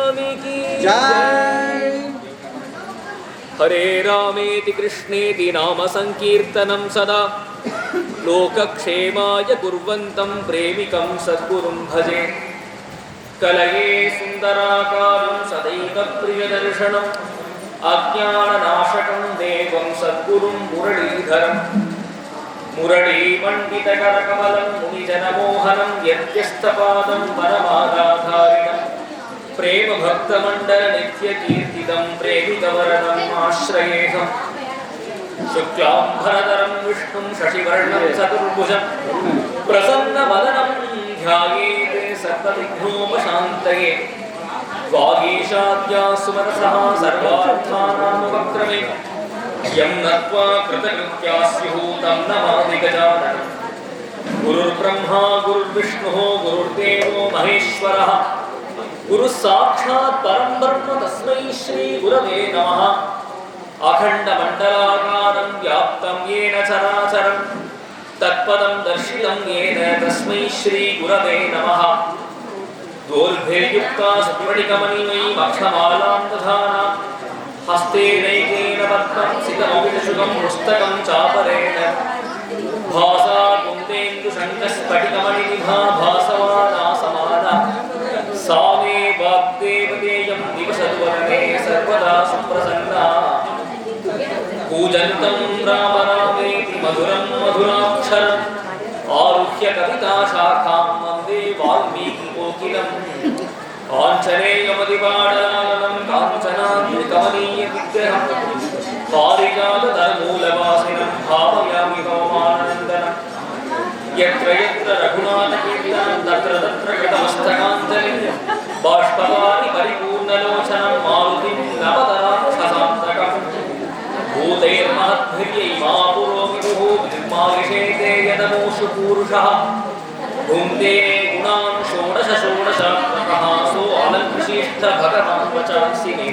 स्वामी की जय। हरे रामेति कृष्णेति नाम संकीर्तनं सदा लोकक्षेमाय कुर्वन्तं प्रेमिकं सद्गुरुं भजे। कलये सुन्दराकारं सदैव प्रियदर्शनम् अज्ञाननाशकं देवं सद्गुरुं मुरलीधरम् मुरलीमण्डितकरकमलं मुनिजनमोहनं यत्यस्तपादं परमादाधारिणं प्रेमभक्तमण्डलनित्यकीर्तितं प्रेमिकवरदम् आश्रयेऽहम्। शुक्लाम्बरधरं विष्णुं शशिवर्णं चतुर्भुजं प्रसन्नवदनं ध्यायेत् सर्वविघ्नोपशान्तये। वागीशाद्या सुमनसः सर्वार्थानामुपक्रमे यं नत्वा कृतकृत्याः स्युः तं नमामि गजाननं। गुरुर्ब्रह्मा गुरुर्विष्णुः गुरुर्देवो महेश्वरः गुरुः साक्षात् परं ब्रह्म तस्मै श्रीगुरवे नमः। अखण्डमण्डलाकारं व्याप्तं येन चराचरं तत्पदं दर्शितं येन तस्मै श्रीगुरवे नमः। दोर्भिर्युक्ता स्फटिकमणिमयी अक्षमालां दधाना हस्तेनैकेन पद्मं सितमौलिशुकं पुस्तकं चापरेण भासा कुन्देन्दुशङ्खस्फटिकमणिनिभा भासवाना समाना सा मे वाग्देवतेयं दिवसतु वरदे सर्वदा सुप्रसन्ना। पूजन्तं राम रामेति मधुरं मधुराक्षरम् आरुह्य कविताशाखां वन्दे वाल्मीकिकोकिलम्। आञ्जनेयमतिपाटलाननं काञ्चनाद्रिकमनीयविग्रहं पारिजातधर्मूलवासिनं भावयामि भवमानन्दनं। यत्र यत्र रघुनाथकीर्तनं तत्र तत्र कृतमस्तकाञ्जलिं बाष्पवारि परिपूर्णलोचनं मारुतिं नमत राक्षसान्तकम्। भूतैर्महद्भिर्यै मा पुरोमिमुः निर्माविषेते यदमूषु पूरुषः भुङ्क्ते गुणान् षोडश षोडशात्मकः सो अलङ्कृशिष्ट भगवान् वचांसि मे।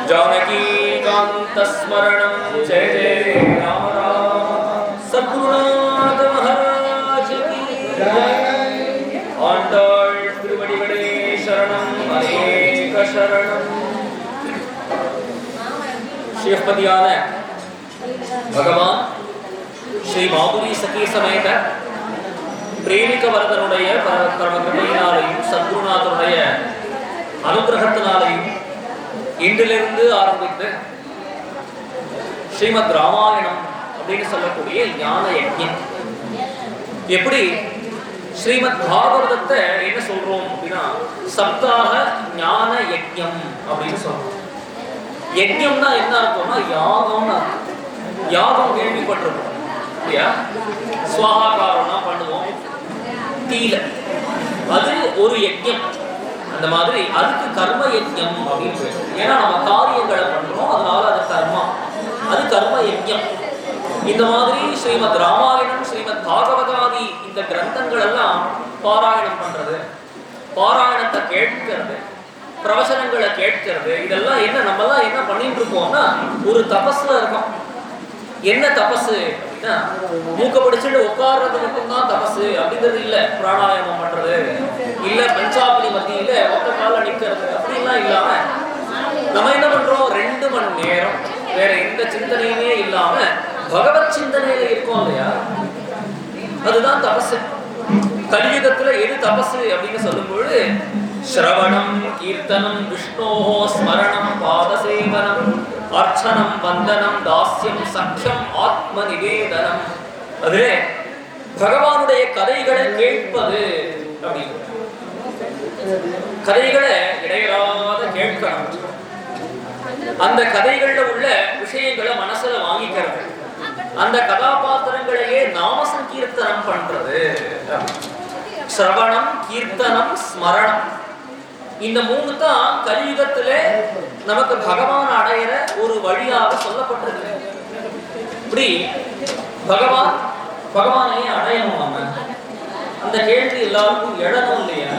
जानकीकान्तस्मरणं जय जय राम राम। सद्गुरुनाथ महाराज की जय। आण्डाळ் திருவடிகளே शरणं अनेक शरणं। श्रीपतिயான भगवान श्री माधुरी सखी समेत प्रेमिक वरदनुடைய பரம கிருபையினாலேயும் சத்குருநாதனுடைய அனுகிரகத்தினாலேயும் இன்றிலிருந்து ஆரம்பித்து ஸ்ரீமத் ராமாயணம் அப்படின்னு சொல்லக்கூடிய ஞான யஜ்ஞம். எப்படி ஸ்ரீமத் பாகவதத்தை என்ன சொல்றோம் அப்படின்னா சப்தாக ஞான யஜ்ஞம் அப்படின்னு சொல்றோம். யஜ்ஞம்னா என்ன அர்த்தம்னா யாகம்னு. யாகம் கேள்விப்பட்டிருக்கோம் இல்லையா? ஸ்வாகாரம்னா பண்ணுவோம் தீல, அது ஒரு யஜ்ஞம். அந்த மாதிரி அதுக்கு கர்ம யஜ்ஞம் அப்படின்னு பேரு. ஏன்னா நம்ம காரியங்களை பண்றோம், அதனால அது கர்மா, அது கர்ம யஜ்ஞம். இந்த மாதிரி ஸ்ரீமத் ராமாயணம் ஸ்ரீமத் பாகவதாதி இந்த கிரந்தங்கள் எல்லாம் பாராயணம் பண்றது, பாராயணத்தை கேட்கிறது, பிரவசனங்களை கேட்கிறது, இதெல்லாம் என்ன நம்மலாம் என்ன பண்ணிட்டு இருக்கோம்னா ஒரு தபஸ்ல இருக்கோம். என்ன தபசு அப்படின்னா மூக்க பிடிச்சிட்டு உட்கார்றது மட்டும்தான் தபசு அப்படிங்கிறது இல்லை. பிராணாயாமம் பண்றது இல்ல, பஞ்சாபினி மத்தியில ஒத்த கால நிற்கிறது அப்படின்லாம் இல்லாம நம்ம என்ன பண்றோம், 2 மணி நேரம் வேற எந்த சிந்தனையுமே இல்லாம பகவத் சிந்தனையில இருக்கோம் இல்லையா? அதுதான் தபசு. கலியுகத்துல எது தபசு அப்படின்னு சொல்லும்போது ஸ்ரவணம் கீர்த்தனம் விஷ்ணோஹோ ஸ்மரணம் பாதசேவனம் அர்ச்சனம் வந்தனம் தாஸ்யம் சக்கியம் ஆத்ம நிவேதனம். அதுல பகவானுடைய கதைகளை கேட்பது அப்படின்னு, கதைகளை இடையறாத கேட்கணும். அந்த கதைகள்ல உள்ள விஷயங்களை மனசுல வாங்கிக்கிறது, அந்த கதாபாத்திரங்களையே நாம சங்கீர்த்தனம் பண்றது. ஸ்ரவணம் கீர்த்தனம் ஸ்மரணம், இந்த 3 தான் கலியுகத்துல நமக்கு பகவான் அடையிற ஒரு வழியாக சொல்லப்பட்டிருக்கு. இப்படி பகவானையே அடையணும். நம்ம அந்த கேள்வி எல்லாருக்கும் எழணும் இல்லையா?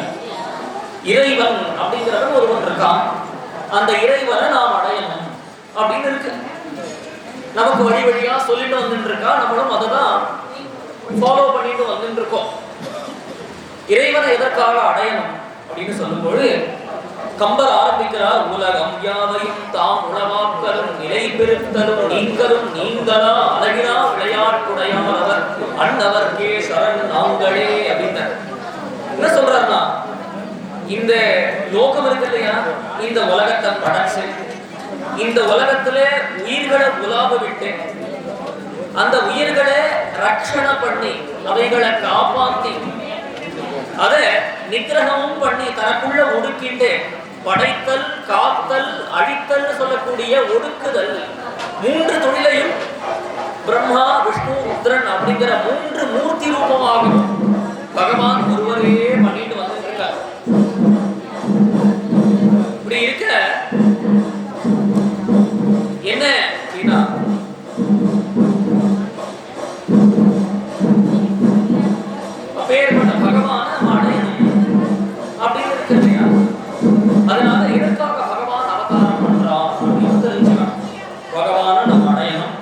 இறைவன் அப்படிங்கிறவன் ஒருவன் இருக்கான், அந்த இறைவனை நாம் அடையணும் அப்படின்னு இருக்கு. நமக்கு வழி வழியா சொல்லிட்டு வந்துட்டு இருக்கா, நம்மளும் அதை தான் ஃபாலோ பண்ணிட்டு வந்துட்டு இருக்கோம். இறைவனை எதற்காக அடையணும் அப்படின்னு சொல்லும்போது கம்பர் ஆரம்பிக்கிறார், உலகம் யாவையும் தாம் உளவாக்கலும் நிலை பெருத்தலும் நீங்களும் நீங்களா அழகினா விளையாட்டுடையார் அவர் அண்ணவர்க்கே சரண் நாங்களே அப்படின்னு என்ன சொல்றாருன்னா, இந்த லோகம் இருக்கு இல்லையா, இந்த உலகத்தை படைச்சு இந்த உலகத்துல உயிர்களை உலாவ விட்டு அந்த உயிர்களை ரட்சணை பண்ணி அவைகளை காப்பாத்தி அதை நிகிரகமும் பண்ணி தனக்குள்ள ஒடுக்கிட்டு படைத்தல் காத்தல் அழித்தல் சொல்லக்கூடிய ஒடுக்குதல் மூன்று தொழிலையும் பிரம்மா விஷ்ணு ருத்ரன் அப்படிங்கிற மூன்று மூர்த்தி ரூபமாகவும் பகவான் ஒருவரே பண்ணிட்டு வந்துட்டு இருக்கார். இப்படி இருக்க என்ன அப்படின்னா, அப்பேற்பட்ட பகவான அடையணும் அப்படின்னு இருக்கு இல்லையா, அதனால எதற்காக பகவான் அவதாரம் பண்றான் அப்படின்னு தெரிஞ்சுக்கணும். பகவான நம்ம அடையணும்,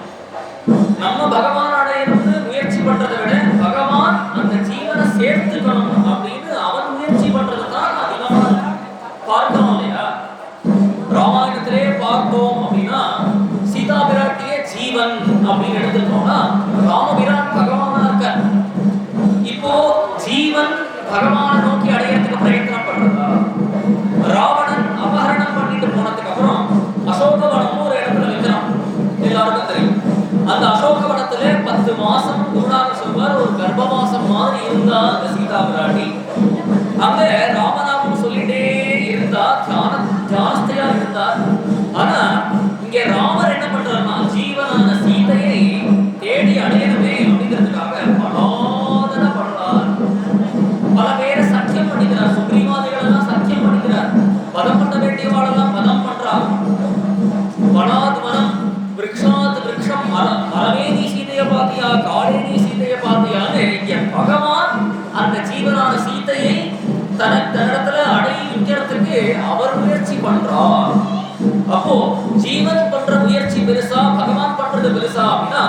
நம்ம பகவான் அடையணும்னு முயற்சி பண்றதை விட பகவான் அந்த ஜீவனை சேர்த்துக்கணும் அப்படின்னு அவன் முயற்சி பண்றது தான் அதிகமா பார்க்கணும் இல்லையா. ராமாயணத்திலே பார்த்தோம் அப்படின்னா சீதா பிராட்டியே ஜீவன் அப்படின்னு எடுத்துட்டோம்னா ராமபிரான் பகவானா இருக்க. இப்போ ஜீவன் பகவான நோக்கி அடையறதுக்கு பிரயத்தனம் பண்றதா, ராவணன் அபகரணம் பண்ணிட்டு போனதுக்கு அப்புறம் அசோகவனம் ஒரு இடத்துல வைக்கிறான், எல்லாருக்கும் தெரியும். அந்த அசோகவனத்துல 10 மாசம் குருநாதர் சொல்வார், ஒரு கர்ப்பவாசம் மாதிரி இருந்தா அந்த சீதா பிராட்டி. அங்க ராமநாமம் சொல்லிட்டே இருந்தா, ஜாஸ்தியா இருந்தார். ஆனா இங்க ராமர் என்ன பண்றாருன்னா, ஜீவனான சீதையை தேடி அடையணுமே அப்படிங்கிறதுக்காக பலாதன பண்றார். பல பேரை சத்தியம் பண்ணிக்கிறார், சுக்ரீவாதிகள் எல்லாம் சத்தியம் பண்ணிக்கிறார், பதம் பண்ண வேண்டியவாளெல்லாம் பதம் பண்றார். வனாத் வனம் விருக்ஷாத் விருக்ஷம், மரமே நீ சீதைய பாத்தியா காடே நீ சீதைய பாத்தியான்னு இங்க பகவான் அந்த ஜீவனான சீதையை தன்னிடத்துல அடையிக்கிறதுக்கு அவர் முயற்சி பண்றார். அப்போ ஜீவன் பண்ற முயற்சி பெருசா பகவான் பண்றது பெருசா அப்படின்னா,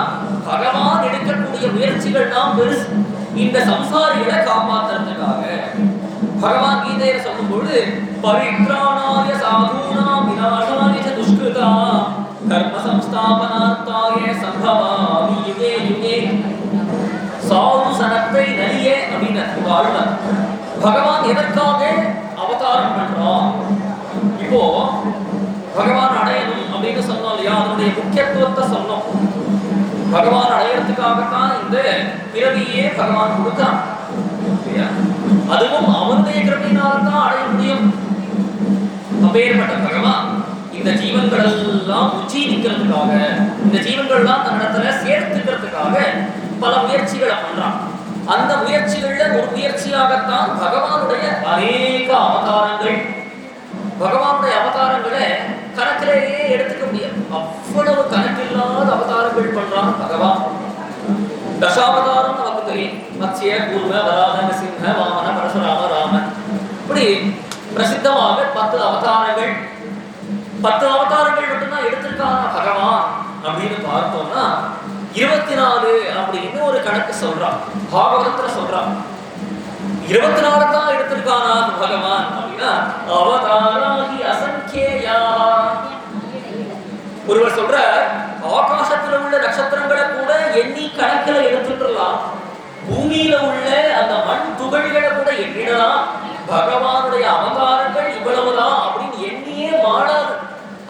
பகவான் எடுக்கக்கூடிய முயற்சிகள் தான் பெருசு. இந்த சம்சாரிகளை காப்பாற்றுறதுக்காக பகவான் கீதையில சொல்லும்போது, பரித்ராணாய சாதூனாம் விநாசாய ச துஷ்கிருதா கர்ம சம்ஸ்தாபனார்த்தாய சம்பவாமி யுகே யுகே. சாது சனத்தை நலியே அப்படின்னு வாழ்வார். பகவான் எதற்காக அவதாரம் பண்றான்? இப்போ பகவான் அடையணும் அப்படின்னு சொன்னோம் இல்லையா, அதனுடைய முக்கியத்துவத்தை சொன்னோம். பகவான் அடையறதுக்காகத்தான் இந்த பிறவியே பகவான் கொடுத்தான். அதுவும் அவனுடைய கிருபையினால்தான் அடைய முடியும். அப்பேற்பட்ட பகவான் இந்த ஜீவன்கள் எல்லாம் உஜ்ஜீவிக்கிறதுக்காக, இந்த ஜீவன்கள் எல்லாம் தன்னிடத்துல சேர்த்துக்கிறதுக்காக பல முயற்சிகளை பண்றான். அந்த முயற்சிகள்ல ஒரு முயற்சியாகத்தான் பகவானுடைய அநேக அவதாரங்கள். பகவானுடைய அவதாரங்களை கணக்கிலேயே எடுத்துக்க முடியாது, அவ்வளவு கணக்கில்லாத அவதாரங்கள் பண்றான் பகவான். தசாவதாரம் நமக்கு தெரியும், மத்ஸ்ய கூர்ம வராக சிம்ம வாமன பரசுராம ராமன், இப்படி பிரசித்தமாக 10 அவதாரங்கள். 10 அவதாரங்கள் மட்டும்தான் எடுத்திருக்கான பகவான் அப்படின்னு பார்த்தோம்னா 24 அப்படின்னு ஒரு கணக்கு சொல்றான், பாகவதத்துல சொல்றான். 24 தான் எடுத்திருக்கானா பகவான் அப்படின்னா, அவதாராகி அசங்கேயா. ஒருவர் சொல்ற, ஆகாசத்துல உள்ள நட்சத்திரங்களை கூட எண்ணி கணக்கில் எடுத்துக்கலாம், பூமியில உள்ள அந்த மண் துகள்களை கூட எண்ணிடலாம், பகவானுடைய அவதாரங்கள் இவ்வளவுதான் அப்படின்னு எண்ணியே மாறாது.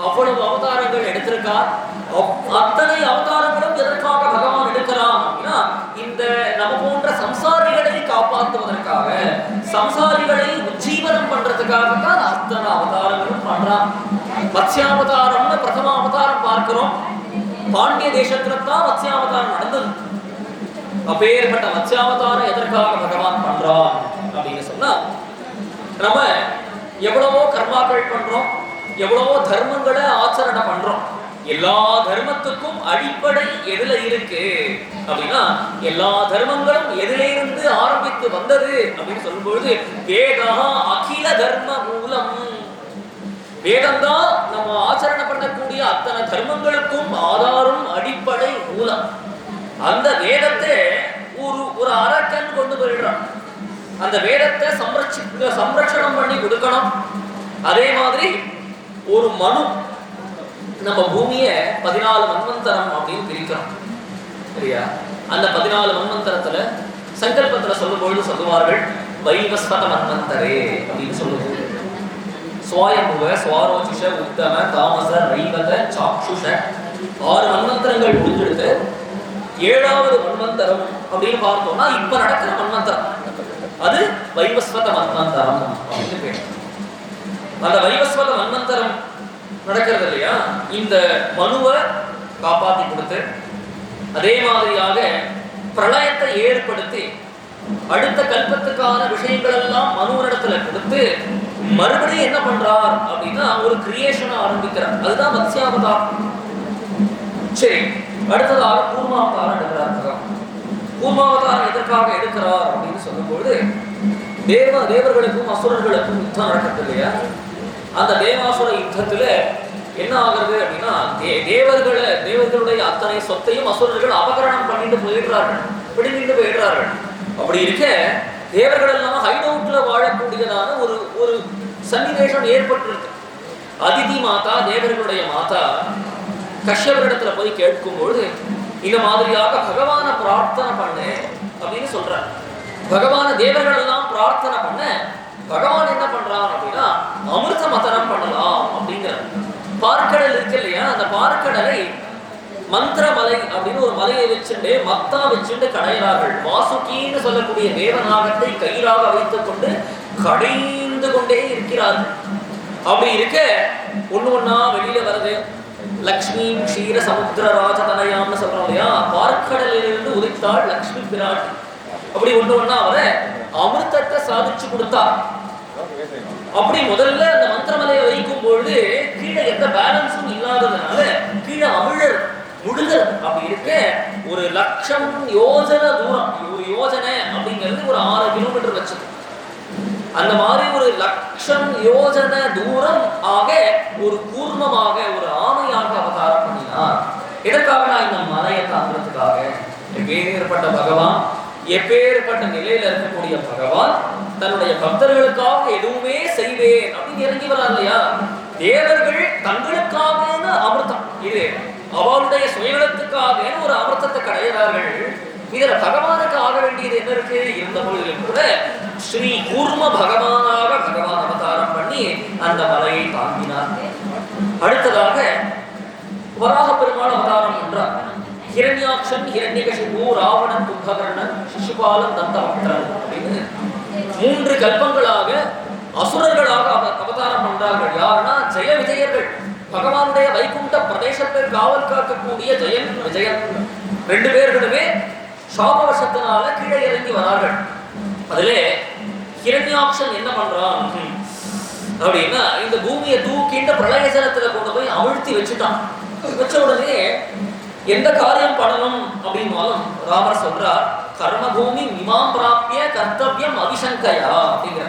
அவ்வளவு அவதாரங்கள் எடுத்திருக்கார். அத்தனை அவதாரங்களும் எதற்காக பகவான் எடுக்கிறான் அப்படின்னா, இந்த நம்ம போன்ற சம்சாரிகளை காப்பாற்றுவதற்காக, சம்சாரிகளை உஜ்ஜீவனம் பண்றதுக்காகத்தான் அத்தனை அவதாரங்களும் பண்றான். மத்ஸ்யாவதாரம்னு பிரதம அவதாரம் பார்க்கிறோம், பாண்டிய தேசத்துல தான் மத்ஸ்யாவதாரம் நடந்தது. அப்பேற்பட்ட மத்ஸ்யாவதாரம் எதற்காக பகவான் பண்றான் அப்படின்னு சொன்னா, நம்ம எவ்வளவோ கர்மாக்கள் பண்றோம், எவ்வளவோ தர்மங்களை ஆச்சரணை பண்றோம். எல்லா தர்மத்துக்கும் அடிப்படை எதுல இருக்கு அப்படின்னா, எல்லா தர்மங்களும் எதில இருந்து ஆரம்பித்து வந்தது அப்படின்னு சொல்லும்பொழுது, வேதா அகில தர்ம மூலம். வேதம்தான் நம்ம ஆச்சரணை பண்ணக்கூடிய அத்தனை தர்மங்களுக்கும் ஆதாரம், அடிப்படை, மூலம். அந்த வேதத்தை ஒரு அரக்கன் கொண்டு போயிடுறான். அந்த வேதத்தை சம்ரட்சணம் பண்ணி கொடுக்கணும். அதே மாதிரி ஒரு மனு நம்ம பூமியை 14 மன்வந்தரம் அப்படின்னு பிரிக்கிறோம் சரியா. அந்த 14 மன்வந்தரத்துல சங்கல்பத்துல சொல்லும்போது சொல்லுவார்கள் வைவஸ்வத மன்வந்தரே அப்படின்னு சொல்லுவோம். ஸ்வயம்புவ, ஸ்வாரோசிஷ, உத்தம, தாமச, ரைவத, சாக்ஷுஷ 6 மன்வந்தரங்கள் முடிஞ்செடுத்து 7வது மன்வந்தரம் அப்படின்னு பார்த்தோம்னா இப்ப நடக்கிற மன்வந்தரம் அது வைவஸ்வத மன்வந்தரம் அப்படின்னு பேர். அந்த வைவஸ்வத மன்வந்தரம் நடக்கிறது இல்லையா, இந்த மனுவை காப்பாத்தி கொடுத்து அதே மாதிரியாக பிரளயத்தை ஏற்படுத்தி அடுத்த கல்பத்துக்கான விஷயங்கள் எல்லாம் மனுவனிடத்துல கொடுத்து மறுபடியும் என்ன பண்றார் அப்படின்னா ஒரு கிரியேஷனை ஆரம்பிக்கிறார். அதுதான் மத்ஸ்யாவதாரம். சரி, அடுத்ததாக கூர்மாவதாரம் எடுக்கிறார். கூர்மாவதாரம் எதற்காக எடுக்கிறார் அப்படின்னு சொல்லும்போது தேவர்களுக்கும் அசுரர்களுக்கும் யுத்தம் நடக்கிறது இல்லையா. அந்த தேவாசுர யுத்தத்துல என்ன ஆகுறது அப்படின்னா தேவர்களுடைய அத்தனை சொத்தையும் அசுரர்கள் அபகரணம் பண்ணிட்டு போயிடுறார்கள், பிடிங்கிட்டு போயிடுறார்கள். அப்படி இருக்க தேவர்கள் எல்லாம் ஹைடவுட்ல வாழக்கூடியதான ஒரு சன்னிவேஷம் ஏற்பட்டிருக்கு. அதிதி மாதா, தேவர்களுடைய மாதா கஷ்யபரிடத்துல போய் கேட்கும்பொழுது இந்த மாதிரியாக பகவான பிரார்த்தனை பண்ணு அப்படின்னு சொல்றார். பகவான தேவர்கள் எல்லாம் பிரார்த்தனை பண்ண பகவான் என்ன பண்றான் அப்படின்னா அமிர்த மதனம் பண்ணலாம் அப்படிங்கிற பார்க்கடல் இருக்கு இல்லையா, அந்த பார்க்கடலை மந்திரமலை அப்படின்னு ஒரு மலையை வச்சுட்டு மத்தா வச்சுட்டு கடையிறார்கள். வாசுகின்னு சொல்லக்கூடிய தேவநாகத்தை கையிலாக வைத்துக் கொண்டு கடைந்து கொண்டே இருக்கிறார்கள். அப்படி இருக்க ஒண்ணு ஒண்ணா வெளியில வருது. லக்ஷ்மி க்ஷீர சமுத்திர ராஜதனயான்னு சொல்றோம் இல்லையா, பார்க்கடலிலிருந்து உதித்தாள் லக்ஷ்மி பிராட்டி. அப்படி ஒண்ணு ஒண்ணா அவரை அமிர்தத்தை சாதிச்சு கொடுத்தார். அப்படி முதல்ல அந்த மந்திரமலையை வைக்கும் பொழுது கீழே எந்த பேலன்ஸும் இல்லாததுனால கீழே அமிழர் முழுதல். அப்படி இருக்க 1,00,000 யோஜனை தூரம், ஒரு யோஜனை அப்படிங்கிறது ஒரு 6 கிலோமீட்டர் வச்சது. அந்த மாதிரி 1,00,000 யோஜனை தூரம் ஆக ஒரு கூர்மமாக ஒரு ஆமையாக அவதாரம் பண்ணினார். எதற்காக நான் இந்த மலையை தாங்கிறதுக்காக. எப்பேற்பட்ட பகவான், எப்பேற்பட்ட நிலையில இருக்கக்கூடிய பகவான் தன்னுடைய பக்தர்களுக்காக எதுவுமே செய்வேன் அப்படின்னு இறங்கி வரார் இல்லையா. தேவர்கள் தங்களுக்காக அமிர்தம், இது அவளுடைய சுயநலத்துக்காக ஒரு அமிர்தத்தை கடையிறார்கள். இதுல பகவானுக்கு ஆக வேண்டியது என்ன இருக்கு? இருந்த பொழுதிலும் கூட ஸ்ரீ கூர்ம பகவானாக பகவான் அவதாரம் பண்ணி அந்த மலையை தாங்கினார். அடுத்ததாக வராக பெருமாள் அவதாரம் என்றார். ஹிரண்யாக்ஷன், ஹிரண்யகசிபு, ராவணன், கும்பகர்ணன், சிசுபாலன், தந்தவக்ரன் அப்படின்னு 3 கல்பங்களாக அசுரர்களாக அவதாரம் பண்றார்கள். யாருன்னா ஜெய விஜயர்கள், பகவானுடைய வைகுண்ட பிரதேசத்தை காவல் காக்கக்கூடிய ஜெயன் விஜயன் 2 பேர்களுமே சாபவசத்தினால கீழே இறங்கி வரார்கள். அதுல ஹிரண்யாக்ஷன் என்ன பண்றான் அப்படின்னா இந்த பூமியை தூக்கின்ற பிரளய ஜலத்துல கொண்டு போய் அமிழ்த்தி வச்சுட்டான். வச்ச உடனே எந்த காரியம் பண்ணணும் அப்படின்னாலும் ராமர் சொல்றார், கர்மபூமி மிமாம் பிராப்பிய கர்த்தவியம் அபிசங்கயா அப்படிங்கிற.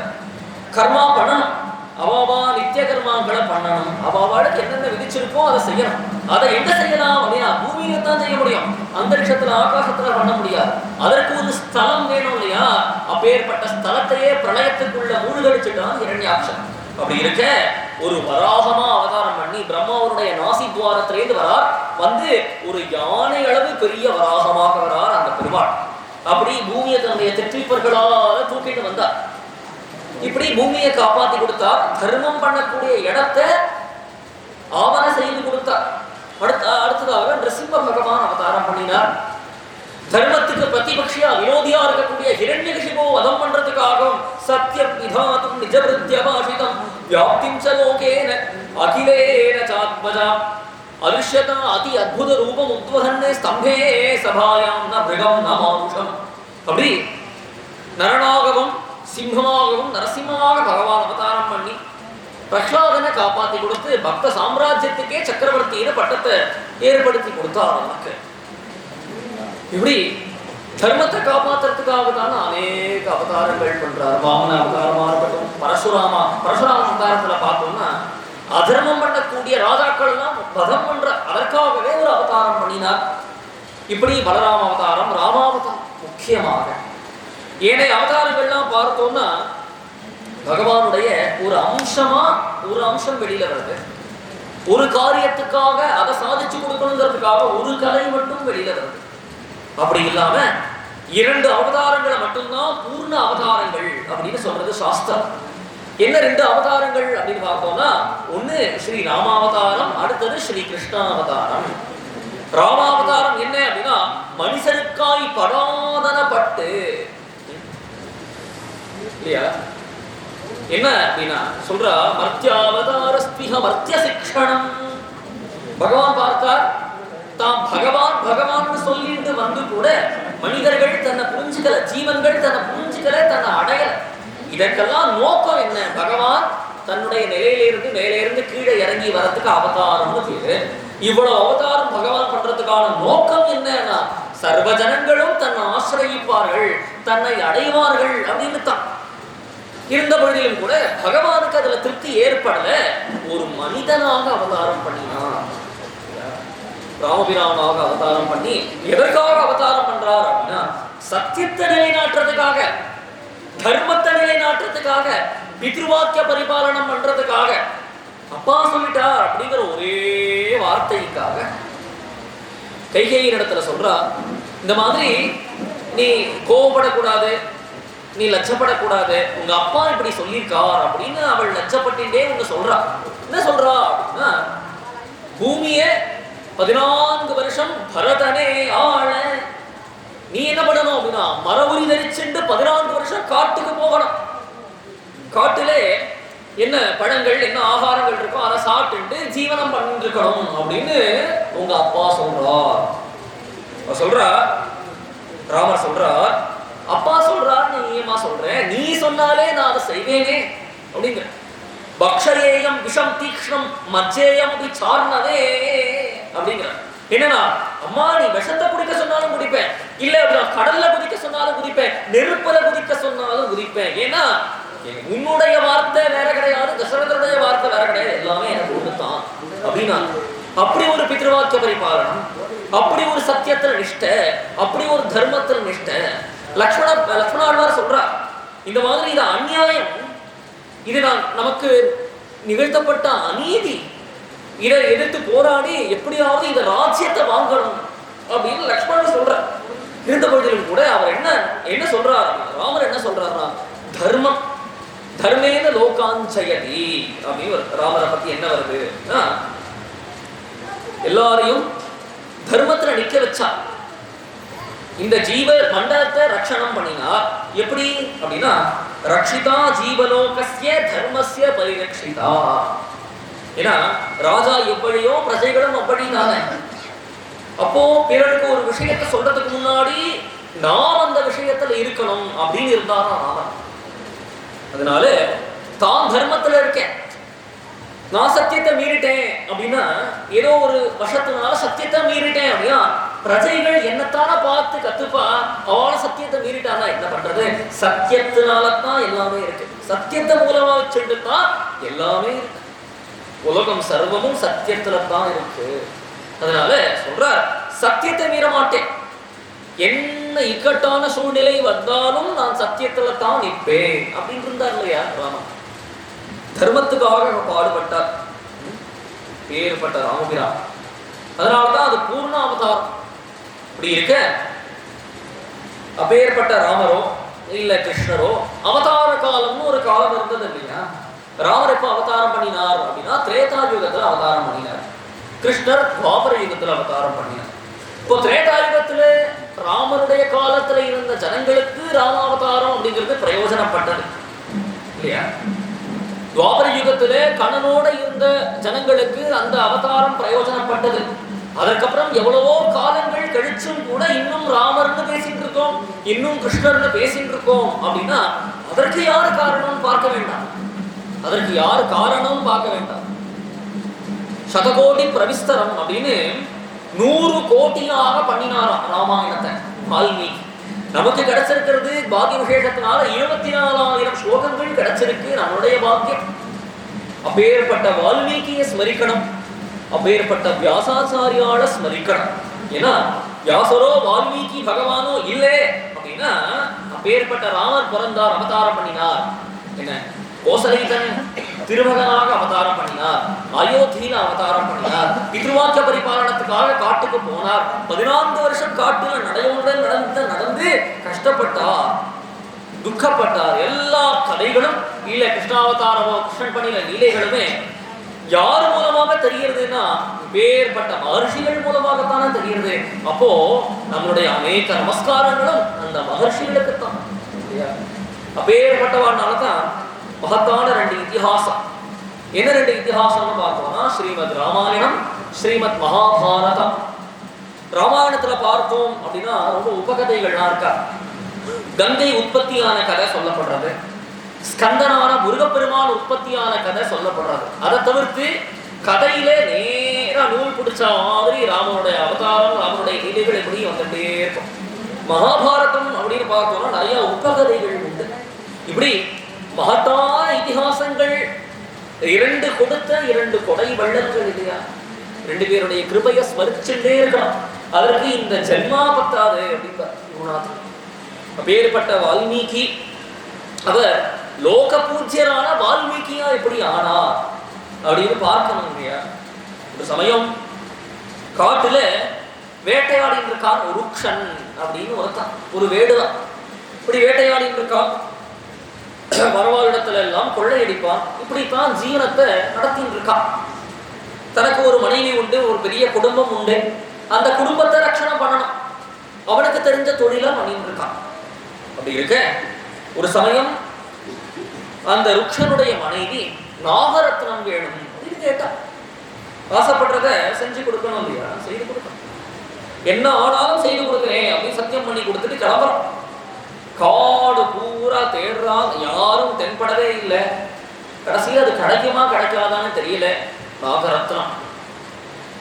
கர்மா பண்ணணும், அவாவா நித்திய கர்மாக்களை பண்ணணும், அவாவாளுக்கு என்னென்ன விதிச்சிருக்கோ அதை செய்யணும். அதை எங்க செய்யலாம் அப்படின்னா பூமியில தான் செய்ய முடியும், அந்தரிக்ஷத்துல ஆகாசத்துல பண்ண முடியாது. அதற்கு ஒரு ஸ்தலம் வேணும் இல்லையா. அப்பேற்பட்ட ஸ்தலத்தையே பிரளயத்துக்குள்ள மூழ்கடிச்சுட்டான் ஹிரண்யாக்ஷன். அப்படி இருக்க ஒரு வராகமா அவதாரம் பண்ணி பிரம்மாவனுடைய நாசி துவாரத்திலேருந்து வரார். வந்து ஒரு யானை அளவு பெரிய வராகமாக வரார் அந்த பெருமாள். அப்படி பூமியை தன்னுடைய திருப்பர்களால தூக்கிட்டு வந்தார். இப்படி பூமியை காப்பாத்தி கொடுத்தார். தர்மம் பண்ணக்கூடிய இடத்தை ஆவண செய்து கொடுத்தார். அடுத்ததாக நிருசிம்ம பகவான் அவதாரம் பண்ணினார். தர்மத்துக்கு பிரதிபக்ஷியா விரோதியா இருக்கக்கூடிய ஹிரண்யகசிபு வதம் பண்றதுக்காகவும் சத்யம் விதாதும் நிஜவிருத்தியபாஷிதம் வியாப்திம் ச லோகேன அகிலேன சாத்மஜாம் அருஷ்யதா அதி அத்புத ரூபம் உத்வஹன்னே ஸ்தம்பே சபாயாம் ந மிருகம் ந மானுஷம். அப்படி நரனாகவும் சிம்மமாகவும் நரசிம்மமாக பகவான் அவதாரம் பண்ணி பிரஹ்லாதனை காப்பாத்தி கொடுத்து பக்த சாம்ராஜ்யத்துக்கே சக்கரவர்த்தியின பட்டத்தை ஏற்படுத்தி கொடுத்தார் நமக்கு. இப்படி தர்மத்தை காப்பாற்றுறதுக்காக தானே அநேக அவதாரங்கள் பண்றார். வாமன அவதாரமா இருக்கட்டும், பரசுராம அவதாரத்துல பார்த்தோம்னா அதர்மம் பண்ணக்கூடிய ராஜாக்கள் எல்லாம் வதம் பண்ற அதற்காகவே ஒரு அவதாரம் பண்ணினார். இப்படி பலராம அவதாரம், ராமாவதாரம் முக்கியமாக. ஏனைய அவதாரங்கள்லாம் பார்த்தோம்னா பகவானுடைய ஒரு அம்சம் வெளியில வருது. ஒரு காரியத்துக்காக அதை சாதிச்சு கொடுக்கணுங்கிறதுக்காக ஒரு கலை மட்டும் வெளியில வருது. அப்படி இல்லாம 2 அவதாரங்களை மட்டும்தான் பூர்ண அவதாரங்கள் அப்படின்னு சொல்றது சாஸ்திரம். என்ன 2 அவதாரங்கள் அப்படின்னு பார்த்தோம்னா, ஒண்ணு ஸ்ரீ ராமாவதாரம், அடுத்தது ஸ்ரீ கிருஷ்ணாவதாரம். ராமாவதாரம் என்ன அப்படின்னா மனுஷனுக்காய் பராதனப்பட்டு இல்லையா, என்ன அப்படின்னா சொல்றா மர்த்தியாவதாரஸ்திஹ மர்த்திய சிக்ஷணம். பகவான் பார்த்தார், தாம் பகவான் சொல்லிட்டு வந்து கூட மனிதர்கள் தன்னை புரிஞ்சுக்கல, ஜீவன்கள் தன்னை புரிஞ்சுக்கல, தன்னை அடையல. இதற்கெல்லாம் நோக்கம் என்ன? பகவான் தன்னுடைய மேலிருந்து கீழே இறங்கி வரதுக்கு அவதாரம்னு பேரு. இவ்வளவு அவதாரம் பகவான் பண்றதுக்கான நோக்கம் என்னன்னா சர்வ ஜனங்களும் தன்னை ஆசிரயிப்பார்கள், தன்னை அடைவார்கள் அப்படின்னு தான். இருந்த பொழுதிலும் கூட பகவானுக்கு அதுல திருப்தி ஏற்படல. ஒரு மனிதனாக அவதாரம் பண்ணினான், ராமபிரானாக அவதாரம் பண்ணி எதற்காக அவதாரம் பண்றார் அப்படின்னா சத்தியத்தை நிலைநாட்டுறதுக்காக, தர்மத்தை நிலைநாட்டுறதுக்காக, பித்ருவாக்கிய பரிபாலனம் பண்றதுக்காக, அப்பா சொல்லிட்டார் அப்படிங்கிற ஒரே வார்த்தைக்காக. கைகேயின் இடத்துல சொல்றா, இந்த மாதிரி நீ கோவப்படக்கூடாது, நீ லட்சப்படக்கூடாது, உங்க அப்பா இப்படி சொல்லியிருக்கார் அப்படின்னு அவள் லட்சப்பட்டுட்டே உங்க சொல்றா. என்ன சொல்றா அப்படின்னா, பூமியை 14 வருஷம் பரதனே ஆள, நீ என்ன பண்ணணும் அப்படின்னா மரபுரி தரிச்சுட்டு 14 வருஷம் காட்டுக்கு போகணும். காட்டிலே என்ன பழங்கள் என்ன ஆகாரங்கள் இருக்கோ அதை சாப்பிட்டு ஜீவனம் பண்ணிட்டு இருக்கணும் அப்படின்னு உங்க அப்பா சொல்றார். ராமர் சொல்றார், அப்பா சொல்றார், நீ ஏமா சொல்ற? நீ சொன்னாலே நான் அதை செய்வேனே அப்படிங்கிற. பக்ஷயேயம் விஷம் தீக்ஷ்ணம் மஜ்ஜேயம் சார்னவே அப்படிங்கிற. என்னன்னா, அம்மா நீ விஷத்தை குடிக்க சொன்னாலும் குடிப்பேன், இல்ல கடல்ல குதிக்க சொன்னாலும் குதிப்பேன், நெருப்புல குதிக்க சொன்னாலும் குதிப்பேன். ஏன்னா உன்னுடைய வார்த்தை வேற கிடையாது, தசரதனுடைய வார்த்தை வேற கிடையாது, எல்லாமே எனக்கு ஒண்ணுதான் அப்படின்னா. அப்படி ஒரு பித்ருவாக்கிய பரிபாலனம், அப்படி ஒரு சத்தியத்துல நிஷ்டை, அப்படி ஒரு தர்மத்துல நிஷ்டை. லக்ஷ்மணாழ்வார் சொல்றார், இந்த மாதிரி இது அநியாயம், இது நமக்கு நிகழ்த்தப்பட்ட அநீதி, இதை எதிர்த்து போராடி எப்படியாவது இந்த ராஜ்யத்தை வாங்கணும் அப்படின்னு லக்ஷ்மணன் சொல்றார். இருந்த பொழுதிலும் கூட அவர் என்ன சொல்றார், ராமர் என்ன சொல்றாருன்னா தர்மம் தர்மேன லோகாஞ்சயதி அப்படின்னு ராமரை பத்தி என்ன வருது, எல்லாரையும் தர்மத்துல நிக்க வச்சா, இந்த ஜீவ மண்டலத்தை ரட்சணம் பண்ணினா. எப்படி அப்படின்னா ரக்ஷிதா ஜீவலோகஸ்ய தர்மஸ்ய பரிரக்ஷிதா. ஏன்னா ராஜா எவ்வளியோ பிரஜைகளும் அப்படிதானே. அப்போ பிறருக்கு ஒரு விஷயத்தை சொல்றதுக்கு முன்னாடி நான் அந்த விஷயத்துல இருக்கணும் அப்படின்னு இருந்தாரா ராமன். அதனால தான் தர்மத்துல இருக்கேன், நான் சத்தியத்தை மீறிட்டேன் அப்படின்னா, ஏதோ ஒரு வருஷத்தினால சத்தியத்தை மீறிட்டேன் அப்படின்னா பிரஜைகள் என்னத்தான பார்த்து கத்துப்பா, அவள சத்தியத்தை மீறிட்டானா என்ன பண்றது? சத்தியத்தினாலதான் எல்லாமே இருக்கு, சத்தியத்தை மூலமா வச்சுட்டு தான் எல்லாமே இருக்கு. உலகம் சர்வமும் சத்தியத்துல தான் இருக்கு. அதனால சொல்றார், சத்தியத்தை மீற மாட்டேன், என்ன இக்கட்டான சூழ்நிலை வந்தாலும் நான் சத்தியத்துல தான் நிற்பேன் அப்படின்னு இருந்தார் இல்லையா ராமன். தர்மத்துக்காக பாடுபட்டார் பேர்பட்ட ராமபிரான். அதனாலதான் அது பூர்ண அவதாரம். இப்படி இருக்க அப்பேற்பட்ட ராமரோ இல்ல கிருஷ்ணரோ அவதார காலம்னு ஒரு காலம் இருந்தது இல்லையா. ராமர் எப்ப அவதாரம் பண்ணினார் அப்படின்னா திரேதா யுகத்துல அவதாரம் பண்ணினார், கிருஷ்ணர் துவாபர யுகத்துல அவதாரம் பண்ணினார். இப்போ திரேதா யுகத்துல ராமருடைய காலத்துல இருந்த ஜனங்களுக்கு ராமாவதாரம் அப்படிங்கிறது பிரயோஜனப்பட்டது இல்லையா. துவாபர யுகத்துல கண்ணனோட இருந்த ஜனங்களுக்கு அந்த அவதாரம் பிரயோஜனப்பட்டது. அதற்கப்புறம் எவ்வளவோ காலங்கள் கழிச்சும் கூட இன்னும் ராமர்னு பேசிட்டு இருக்கோம், இன்னும் கிருஷ்ணர்னு பேசிட்டு இருக்கோம் அப்படின்னா அதற்கு யாரு காரணம் பார்க்க வேண்டாம், அதற்கு யாரு காரணம் பார்க்க வேண்டாம். சதகோடி பிரவிஸ்தரம் அப்படின்னு 100 கோட்டியாக பண்ணினாராம் ராமாயணத்தை வால்மீகி. நமக்கு கிடைச்சிருக்கிறது பாக்கிய விசேஷத்தினால 24,000 ஸ்லோகங்கள் கிடைச்சிருக்கு, நம்மளுடைய பாக்கியம். அப்பேற்பட்ட வால்மீகியை ஸ்மரிக்கணும், அப்பேற்பட்ட வியாசாச்சாரியால ஸ்மரிக்கணும். ஏன்னா வியாசரோ வால்மீகி பகவானோ இல்லை அப்படின்னா அப்பேற்பட்ட ராமர் பிறந்தார், அவதாரம் பண்ணினார். என்ன கோசலைதன் திருமகனாக அவதாரம் பண்ணினார், அயோத்தியில அவதாரம் பண்ணினார், பித்ருவாக்கிய பரிபாலனத்துக்காக காட்டுக்கு போனார், 14 வருஷம் காட்டுல நடையுடன் நடந்து கஷ்டப்பட்டார், துக்கப்பட்டார். எல்லா கதைகளும் இல்ல கிருஷ்ணாவதாரமோ கிருஷ்ணன் பண்ணின லீலைகளுமே யார் மூலமாக தெரிகிறதுன்னா வேறுபட்ட மகர்ஷிகள் மூலமாகத்தானே தெரிகிறது. அப்போ நம்மளுடைய அநேக நமஸ்காரங்களும் அந்த மகர்ஷிகளுக்குத்தான். அப்பேற்பட்டவானால்தான் மகத்தான 2 இத்திஹாசம். என்ன 2 இத்திஹாசம்னு பார்த்தோம்னா ஸ்ரீமத் ராமாயணம், ஸ்ரீமத் மகாபாரதம். ராமாயணத்துல பார்த்தோம் அப்படின்னா ரொம்ப உபகதைகள்லாம் இருக்கா. கங்கை உற்பத்தியான கதை சொல்லப்படுறது, ஸ்கந்தனான முருகப்பெருமான் உற்பத்தியான கதை சொல்லப்படுறது. அதை தவிர்த்து கதையிலே நேரா நூல் பிடிச்ச மாதிரி ராமனுடைய அவதாரம், ராமனுடைய லீலைகள் எப்படி வந்துட்டே இருக்கும். மகாபாரதம் அப்படின்னு பார்த்தோம்னா நிறைய உபகதைகள் உண்டு. இப்படி மகத்தான இதிகாசங்கள், 2 கொடுத்த 2 கொடை வள்ளல்கள் இல்லையா, 2 பேருடைய கிருபையை ஸ்மரிச்சுட்டே இருக்கலாம். அதற்கு இந்த ஜென்மா பத்தாது அப்படின்னு அப்பேற்பட்ட வால்மீகி அவர் லோக பூஜ்யரான வால்மீகியா எப்படி ஆனா அப்படின்னு பார்க்கணும் இல்லையா. ஒரு சமயம் காட்டுல வேட்டையாடின்னு இருக்கான் ருக்ஷன் அப்படின்னு ஒருத்தான், ஒரு வேடுதான். இப்படி வேட்டையாடின்னு இருக்கான், வரவாளிடத்துல எல்லாம் கொள்ளையடிப்பான், இப்படித்தான் ஜீவனத்தை நடத்தின்னு இருக்கான். தனக்கு ஒரு மனைவி உண்டு, ஒரு பெரிய குடும்பம் உண்டு, அந்த குடும்பத்தை ரட்சணம் பண்ணணும், அவனுக்கு தெரிஞ்ச தொழிலா பண்ணிட்டு இருக்கான். அப்படி இருக்க ஒரு சமயம் அந்த ருக்ஷனுடைய மனைவி நாகரத்னம் வேணும் அப்படின்னு கேட்டா. ஆசைப்படுறத செஞ்சு கொடுக்கணும் இல்லையா, செய்து கொடுக்கணும், என்ன ஆனாலும் செய்து கொடுக்குறேன் அப்படின்னு சத்தியம் பண்ணி கொடுத்துட்டு கிளம்புறான். காடு பூரா தேடுறான், யாரும் தென்படவே இல்லை. கடைசியில அது கிடைக்குமா கிடைக்காதான்னு தெரியல நாகரத்னம்.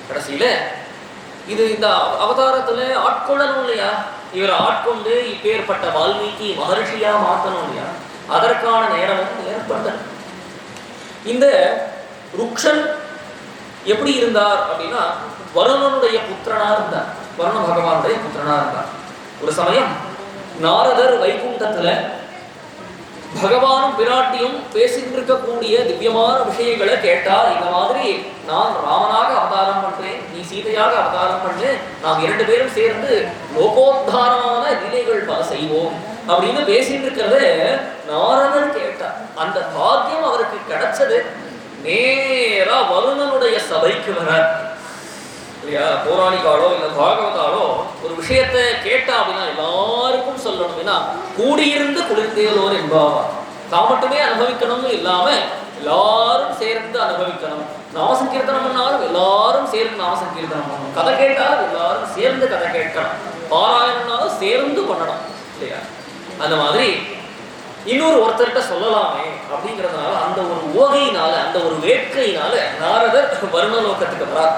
கடைசியில இது இந்த அவதாரத்துல ஆட்கொள்ளணும் இல்லையா, இவரை ஆட்கொண்டு இப்பேற்பட்ட வால்மீகி மகர்ஷியா மாற்றணும் இல்லையா, அதற்கான நேரமும் ஏற்பட்டது. இந்த ருக்ஷன் எப்படி இருந்தார் அப்படின்னா வருணனுடைய புத்திரனா இருந்தார், வருண பகவானுடைய புத்திரனா இருந்தார். ஒரு சமயம் நாரதர் வைகுண்டத்துல பகவானும் பிராட்டியும் பேசிட்டு இருக்கக்கூடிய திவ்யமான விஷயங்களை கேட்டார். இந்த மாதிரி நான் ராமனாக அவதாரம் பண்றேன், நீ சீதையாக அவதாரம் பண்ணு, நாம் 2 பேரும் சேர்ந்து லோகோத்தாரமான லீலைகள் பல செய்வோம் அப்படின்னு பேசிட்டு இருக்கிறத நாரதர் கேட்டார். அந்த பாக்கியம் அவருக்கு கிடைச்சது. நேரா வருணனுடைய சபைக்கு வர இல்லையா, பௌராணிகாலோ இல்லை பாகவதாலோ ஒரு விஷயத்தை கேட்டா அப்படின்னா எல்லாருக்கும் சொல்லணும். அப்படின்னா கூடியிருந்து குளிர்ந்தேலோர் என்பாவா, தான் மட்டுமே அனுபவிக்கணும்னு இல்லாம எல்லாரும் சேர்ந்து அனுபவிக்கணும். நாமசங்கீர்த்தனம் பண்ணாலும் எல்லாரும் சேர்ந்து நாமசங்கீர்த்தனம் பண்ணணும், கதை கேட்டாலும் எல்லாரும் சேர்ந்து கதை கேட்கணும், பாராயணம்னாலும் சேர்ந்து பண்ணணும் இல்லையா. அந்த மாதிரி ஒருத்தர்கிட்ட சொல்லலாமே அப்படிங்கிறதுனால அந்த ஒரு ஓகையினால, அந்த ஒரு வேட்கையினால நாரதர் வருணலோகத்துக்கு வரார்.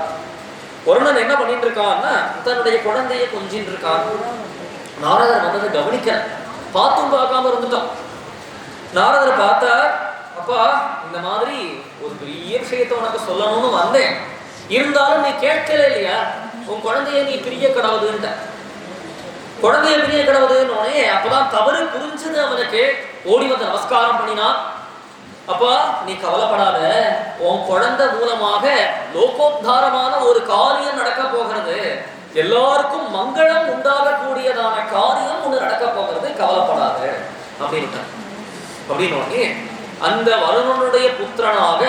வருணன் என்ன பண்ணிட்டு இருக்கான்னா தன்னுடைய குழந்தைய கொஞ்சின்னு இருக்கான். நாரதர் வந்ததை கவனிக்க பார்த்தும் பார்க்காம இருந்துட்டான். நாரதர் பார்த்தார், அப்பா இந்த மாதிரி ஒரு பெரிய விஷயத்தை உனக்கு சொல்லணும்னு வந்தேன், இருந்தாலும் நீ கேட்கல இல்லையா, உன் குழந்தைய நீ பிரிய கடவுதுன்ட்ட. குழந்தைய பிரிய கடவுதுன்னு உடனே அப்பதான் தவறு புரிஞ்சது அவனுக்கு. ஓடி வந்து நமஸ்காரம் பண்ணினான். அப்பா நீ கவலைப்படாத, உன் குழந்தை மூலமாக லோகோத்தாரமான ஒரு காரியம் நடக்க போகிறது, எல்லாருக்கும் மங்களம் உண்டாகக்கூடியதான காரியம் ஒன்று நடக்க போகிறது, கவலைப்படாது அப்படின்னு. அப்படின்னு அந்த வருணனுடைய புத்திரனாக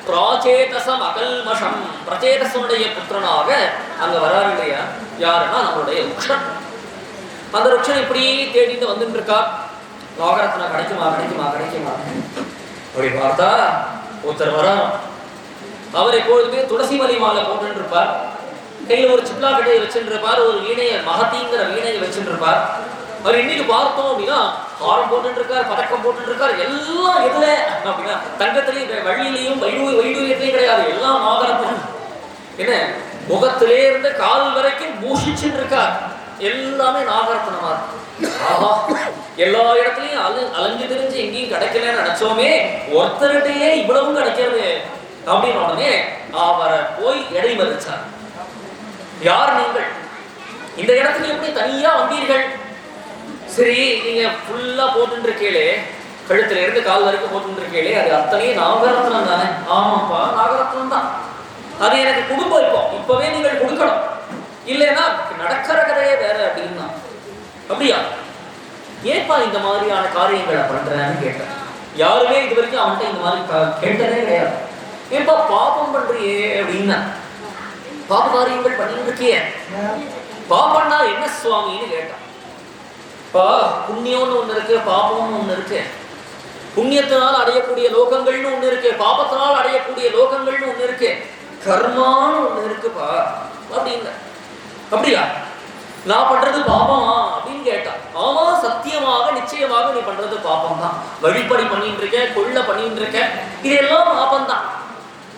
பிராச்சேதசம் அகல்மஷம், பிரச்சேதசனுடைய புத்திரனாக அங்க வராரு இல்லையா, யாருன்னா நம்மளுடைய ருக்ஷன். அந்த ருக்ஷன் இப்படி தேடிட்டு வந்துட்டு இருக்கா. நாகரத்னா கிடைக்குமா கிடைக்குமா கிடைக்குமா அப்படி பார்த்தா ஒருத்தர் வர. அவர் எப்பொழுதுமே துளசி மலி மாலை போட்டு இருப்பார், கையில் ஒரு சிப்லா கட்டையை வச்சுட்டு இருப்பார், ஒரு வீணையை மகத்திங்கிற வீணையை வச்சுட்டு இருப்பார். அவர் இன்னைக்கு பார்த்தோம் அப்படின்னா ஹாரம் போட்டு இருக்கார், பதக்கம் போட்டு இருக்கார், எல்லாம் எதுல அப்படின்னா தங்கத்திலையும் வழியிலையும் வைடூரியத்திலையும் கிடையாது, எல்லாம் நாகரத்னம். என்ன முகத்திலே இருந்து கால் வரைக்கும் பூஷிச்சுட்டு இருக்கார், எல்லாமே நாகரத்னமா இருக்கு. ஆஹா எல்லா இடத்துலயும் அலைஞ்சு தெரிஞ்சு எங்கேயும் கிடைக்கலன்னு நினைச்சோமே, ஒருத்தருகிட்டயே இவ்வளவும் கிடைக்கிறது அப்படின்னு உடனே அவரை போய் எடை மதிச்சார். யார் நீங்கள், இந்த இடத்துக்கு எப்படி தனியா வந்தீர்கள்? சரி நீங்க ஃபுல்லா போட்டு இருக்கீங்களே, கழுத்துல இருந்து கால் வரைக்கும் போட்டுருக்கீங்களே, அது அத்தனையும் நாகரத்னம் தானே? ஆமாப்பா, நாகரத்னம் தான். அது எனக்கு கொடுப்போம், இப்பவே நீங்கள் கொடுக்கணும், இல்லைன்னா நடக்கிற கதையே வேற அப்படின்னா. அப்படியா? ஏப்பா இந்த மாதிரியான காரியங்களை பண்றேன்னு கேட்டேன். யாருமே இது வரைக்கும் அவன்கிட்ட இந்த மாதிரி கேட்டதே கிடையாது. ஏப்பா பாபம் பண்றியே அப்படின்னா, பாப காரியங்கள் பண்ணிட்டு இருக்கிய, பாபம்னா என்ன சுவாமின்னு கேட்டான். பா புண்ணியம்னு ஒண்ணு இருக்கு, பாபம்னு ஒண்ணு இருக்கு. புண்ணியத்தினால் அடையக்கூடிய லோகங்கள்னு ஒண்ணு இருக்கு, பாபத்தினால் அடையக்கூடிய லோகங்கள்னு ஒண்ணு இருக்கு, கர்மான்னு ஒண்ணு இருக்குப்பா அப்படின்னு. அப்படியா? நான் பண்றது பாபமா அப்படின்னு கேட்டான். ஆமா, சத்தியமாக நிச்சயமாக நீ பண்றது பாபம் தான். வழிப்படி பண்ணிட்டு இருக்க, கொள்ள பண்ணிட்டு இருக்க, இதெல்லாம் பாபம் தான்.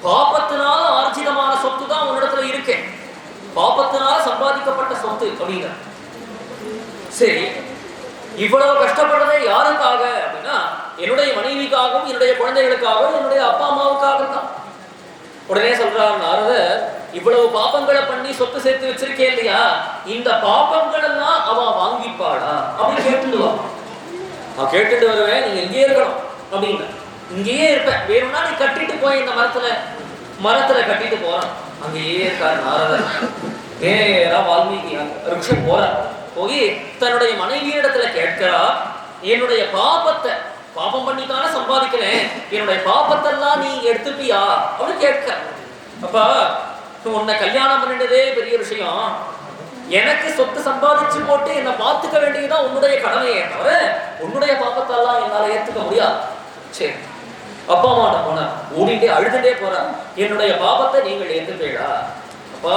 பாபத்தினால ஆர்ஜிதமான சொத்து தான் உன்னிடத்துல இருக்கு, பாபத்தினால சம்பாதிக்கப்பட்ட சொத்து அப்படிங்கிற. சரி, இவ்வளவு கஷ்டப்படுறதே யாருக்காக அப்படின்னா, என்னுடைய மனைவிக்காகவும் என்னுடைய குழந்தைகளுக்காகவும் என்னுடைய அப்பா அம்மாவுக்காக தான். உடனே சொல்றார் நாரதர், இவ்வளவு பாப்பங்களை பண்ணி சொத்து சேர்த்து வச்சிருக்கே இல்லையா, இந்த பாப்பங்கள் எல்லாம் அவ வாங்கிப்பாடா அப்படின்னு கேட்டுடுவா. அவன் கேட்டுட்டு வருவேன், நீங்க எங்கேயே இருக்கணும் அப்படின்னு. இங்கேயே இருப்பேன், வேணும்னா நீ கட்டிட்டு போய் இந்த மரத்துல கட்டிட்டு போறான். அங்கேயே இருக்காரு நாரதர். நேரா வால்மீகி ரிஷம் போறார். போய் தன்னுடைய மனைவியிடத்துல கேட்கிறா, என்னுடைய பாபம் பண்ணித்தானே சம்பாதிக்கிறேன், என்னுடைய பாபத்தெல்லாம் நீ எடுத்துப்பியா அப்படின்னு கேட்க. அப்ப உன்னை கல்யாணம் பண்ணிட்டதே பெரிய விஷயம், எனக்கு சொத்து சம்பாதிச்சு போட்டு என்னை பார்த்துக்க வேண்டியதுதான் உன்னுடைய கடமையே தவிர உன்னுடைய பாபத்தெல்லாம் என்னால ஏத்துக்க முடியாது. சரி, அப்பா அம்மாட்ட போன ஓடிட்டே அழுதுட்டே போற, என்னுடைய பாபத்தை நீங்கள் ஏத்துப்பீடா? அப்பா,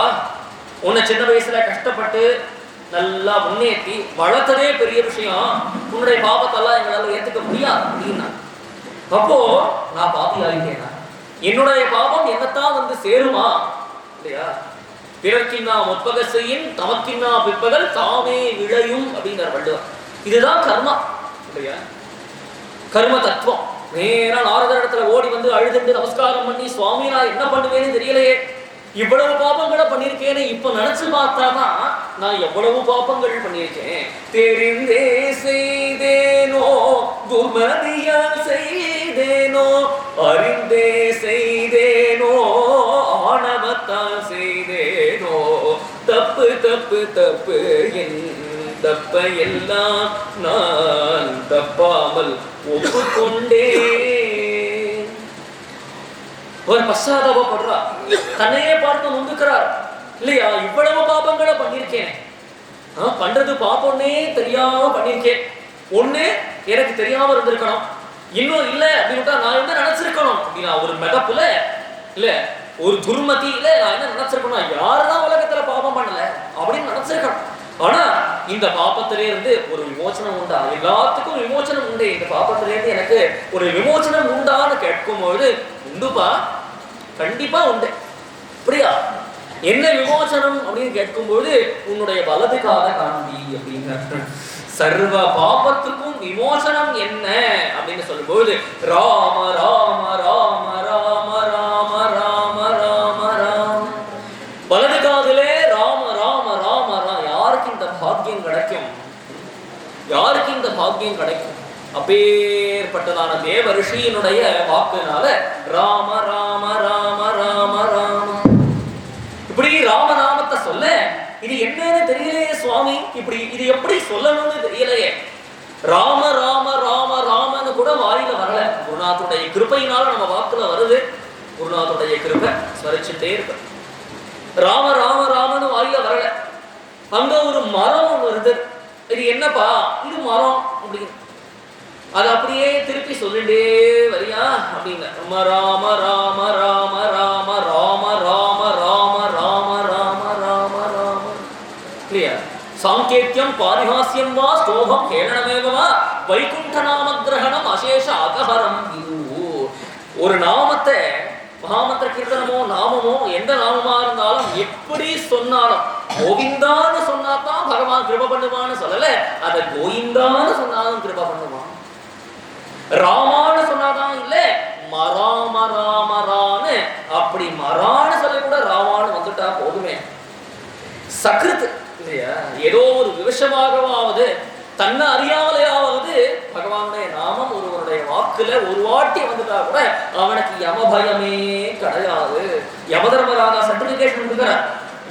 உன்னை சின்ன வயசுல கஷ்டப்பட்டு நல்லா முன்னேற்றி வளர்த்ததே பெரிய விஷயம், உன்னுடைய பாபத்தெல்லாம் எங்களால ஏத்துக்க முடியாது அப்படின்னா. அப்போ நான் பாப்பி ஆகிட்டேனா? என்னுடைய பாபம் என்னத்தான் வந்து சேருமா இல்லையா? பிறர்க்கின்னா முற்பக செய்யின் தமக்கின்னா பிற்பகல் தாமே விளையும் அப்படிங்கிற வள்ளுவர். இதுதான் கர்மா இல்லையா? கர்ம தத்துவம். நேரா நாரதர் இடத்துல ஓடி வந்து அழுதுண்டு நமஸ்காரம் பண்ணி, சுவாமி நான் என்ன பண்ணுவேன்னு தெரியலையே, இவ்வளவு பாப்பங்களை பண்ணிருக்கேன்னு இப்ப நினைச்சு பார்த்தாதான் நான் எவ்வளவு பாப்பங்கள் பண்ணியிருக்கேன். தெரிந்தே செய்தேனோ, துர்மதியா செய்தேனோ, அறிந்தே செய்தேனோ, ஆணவத்தால் செய்தேனோ, தப்பு தப்பு தப்பு என் தப்ப எல்லாம் நான் தப்பாமல் ஒப்புக்கொண்டேன். ஒரு பశ్చాத்தாபப்படுறார், தன்னையே பார்த்து நொந்துக்கிறார் இல்லையா? இவ்வளவு பாபங்களை பண்ணிருக்கேன், பண்றது பாப்பொன்னே தெரியாம பண்ணிருக்கேன். ஒண்ணு எனக்கு தெரியாம இருந்திருக்கணும், இன்னும் இல்ல அப்படின்ட்டா நான் என்ன நினைச்சிருக்கணும் அப்படின்னா, ஒரு மெதப்புல இல்ல ஒரு துர்மதியில நான் என்ன நினைச்சிருக்கணும், யாரெல்லாம் உலகத்துல பாபம் பண்ணல அப்படின்னு நினைச்சிருக்கணும். ஆனா இந்த பாப்பத்திலே இருந்து ஒரு விமோச்சனம் உண்டா? எல்லாத்துக்கும் விமோச்சனம் உண்டு. இந்த பாப்பத்திலே இருந்து எனக்கு ஒரு விமோச்சனம் உண்டான்னு கேட்கும்போது, உண்டுப்பா, கண்டிப்பா உண்டு. அப்படியா? என்ன விமோச்சனம் அப்படின்னு கேட்கும்போது, உன்னுடைய வலது கால காண்பி அப்படின்னு. சர்வ பாபத்துக்கும் விமோசனம் என்ன அப்படின்னு சொல்லும்போது, ராம ராம ராம ராம ராம ராம ராம ராம. வலது காதிலே ராம ராம ராம ராம. யாருக்கு இந்த பாக்கியம் கிடைக்கும்? யாருக்கு இந்த பாக்கியம் கிடைக்கும்? அப்பேற்பட்டதான தேவ ரிஷியினுடைய வாக்குனால ராம ராம ராம ராம ராம இப்படி ராமநாமத்தை சொல்ல, இது என்னன்னு தெரியலையே சுவாமி, இப்படி இது எப்படி சொல்லணும்னு தெரியலையே. ராம ராம ராம ராமன்னு கூட வாயில வரல, குருநாதனுடைய கிருபையினால நம்ம வாக்குல வருது. குருநாதனுடைய கிருபை ஸ்மரிச்சுட்டே இருக்கு. ராம ராம ராமன்னு வாயில வரல. அங்க ஒரு மரம் ஒண்ணு வருது. இது என்னப்பா? இது மரம் அப்படின்னு. அது அப்படியே திருப்பி சொல்லிட்டே வரியா அப்படின்னு. ராம ராம ராம ராம ராம ராம ராம ராம ராம ராம ராம ராம இல்லையா? சாங்கேத்தியம் பாரிஹாஸ்யம் வா ஸ்தோகம் கேளனமேவா வைகுண்ட நாமகிரகணம் அசேஷ அகஹரம். இது ஒரு நாமத்தை, மகாமந்திர கீர்த்தனமோ நாமமோ எந்த நாமமா இருந்தாலும் எப்படி சொன்னாலும், கோவிந்தான்னு சொன்னாதான் பகவான் கிருப பண்ணுவான்னு சொல்லல, அதை கோவிந்தான்னு சொன்னாலும் கிருப பண்ணுவான். ராமான்னு சொன்னாதான் இல்ல, மராம ராமரான்னு அப்படி மரான்னு சொல்லி கூட ராமான்னு வந்துட்டா போதுமே. சக்ருத் இல்லையா? ஏதோ ஒரு விவசமாகவாவது தன்னை அறியாமலையாவது பகவானுடைய நாமம் ஒருவருடைய வாக்குல ஒரு வாட்டி வந்துட்டா கூட அவனுக்கு யமபயமே கிடையாது. யமதர்மராஜா சர்டிபிகேஷன் கொடுக்கிறார்.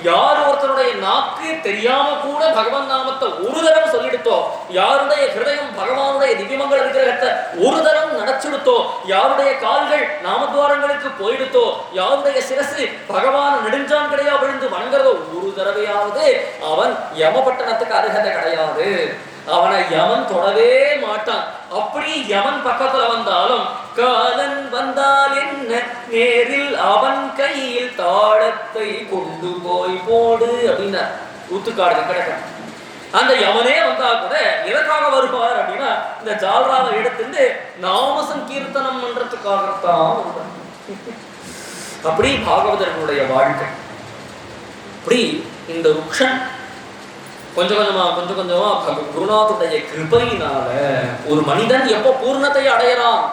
யார் ஒருத்தருடைய நாக்கு தெரியாம கூட பகவான் நாமத்தை ஒரு தரம் சொல்லிடுத்தோ, யாருடைய ஹிருதயம் பகவானுடைய திவ்யமங்கள விக்கிரகத்தை ஒரு தரம் நடச்சுடுத்தோ, யாருடைய கால்கள் நாமத்வாரங்களுக்கு போயிடுத்தோ, யாருடைய சிரசு பகவான் நெடுஞ்சான் கிடையா விழுந்து வணங்குறதோ ஒரு தடவையாவது அவன் யமபட்டணத்துக்கு அருகதை கிடையாது. அவனை யமன் தொடவே மாட்டான். அப்படி யமன் பக்கத்துல வந்தாலும் காலன் வந்தால் என்ன, நேரில் அவன் கையில் தாளத்தை கொண்டு போய் போடு அப்படின்னா ஊத்துக்காடு கிடைக்க. அந்த யமனே வந்தா கூட எதற்காக வருவார் அப்படின்னா இந்த ஜால்ராவை எடுத்துட்டு நாம சங்கீர்த்தனம் பண்றதுக்காகத்தான். அப்படி பாகவதர்களுடைய வாழ்க்கை. அப்படி இந்த ருக்ஷன் கொஞ்சம் கொஞ்சமா குருநாதனுடைய கிருபையினால ஒரு மனிதன் எப்போ பூர்ணத்தை அடையறான்,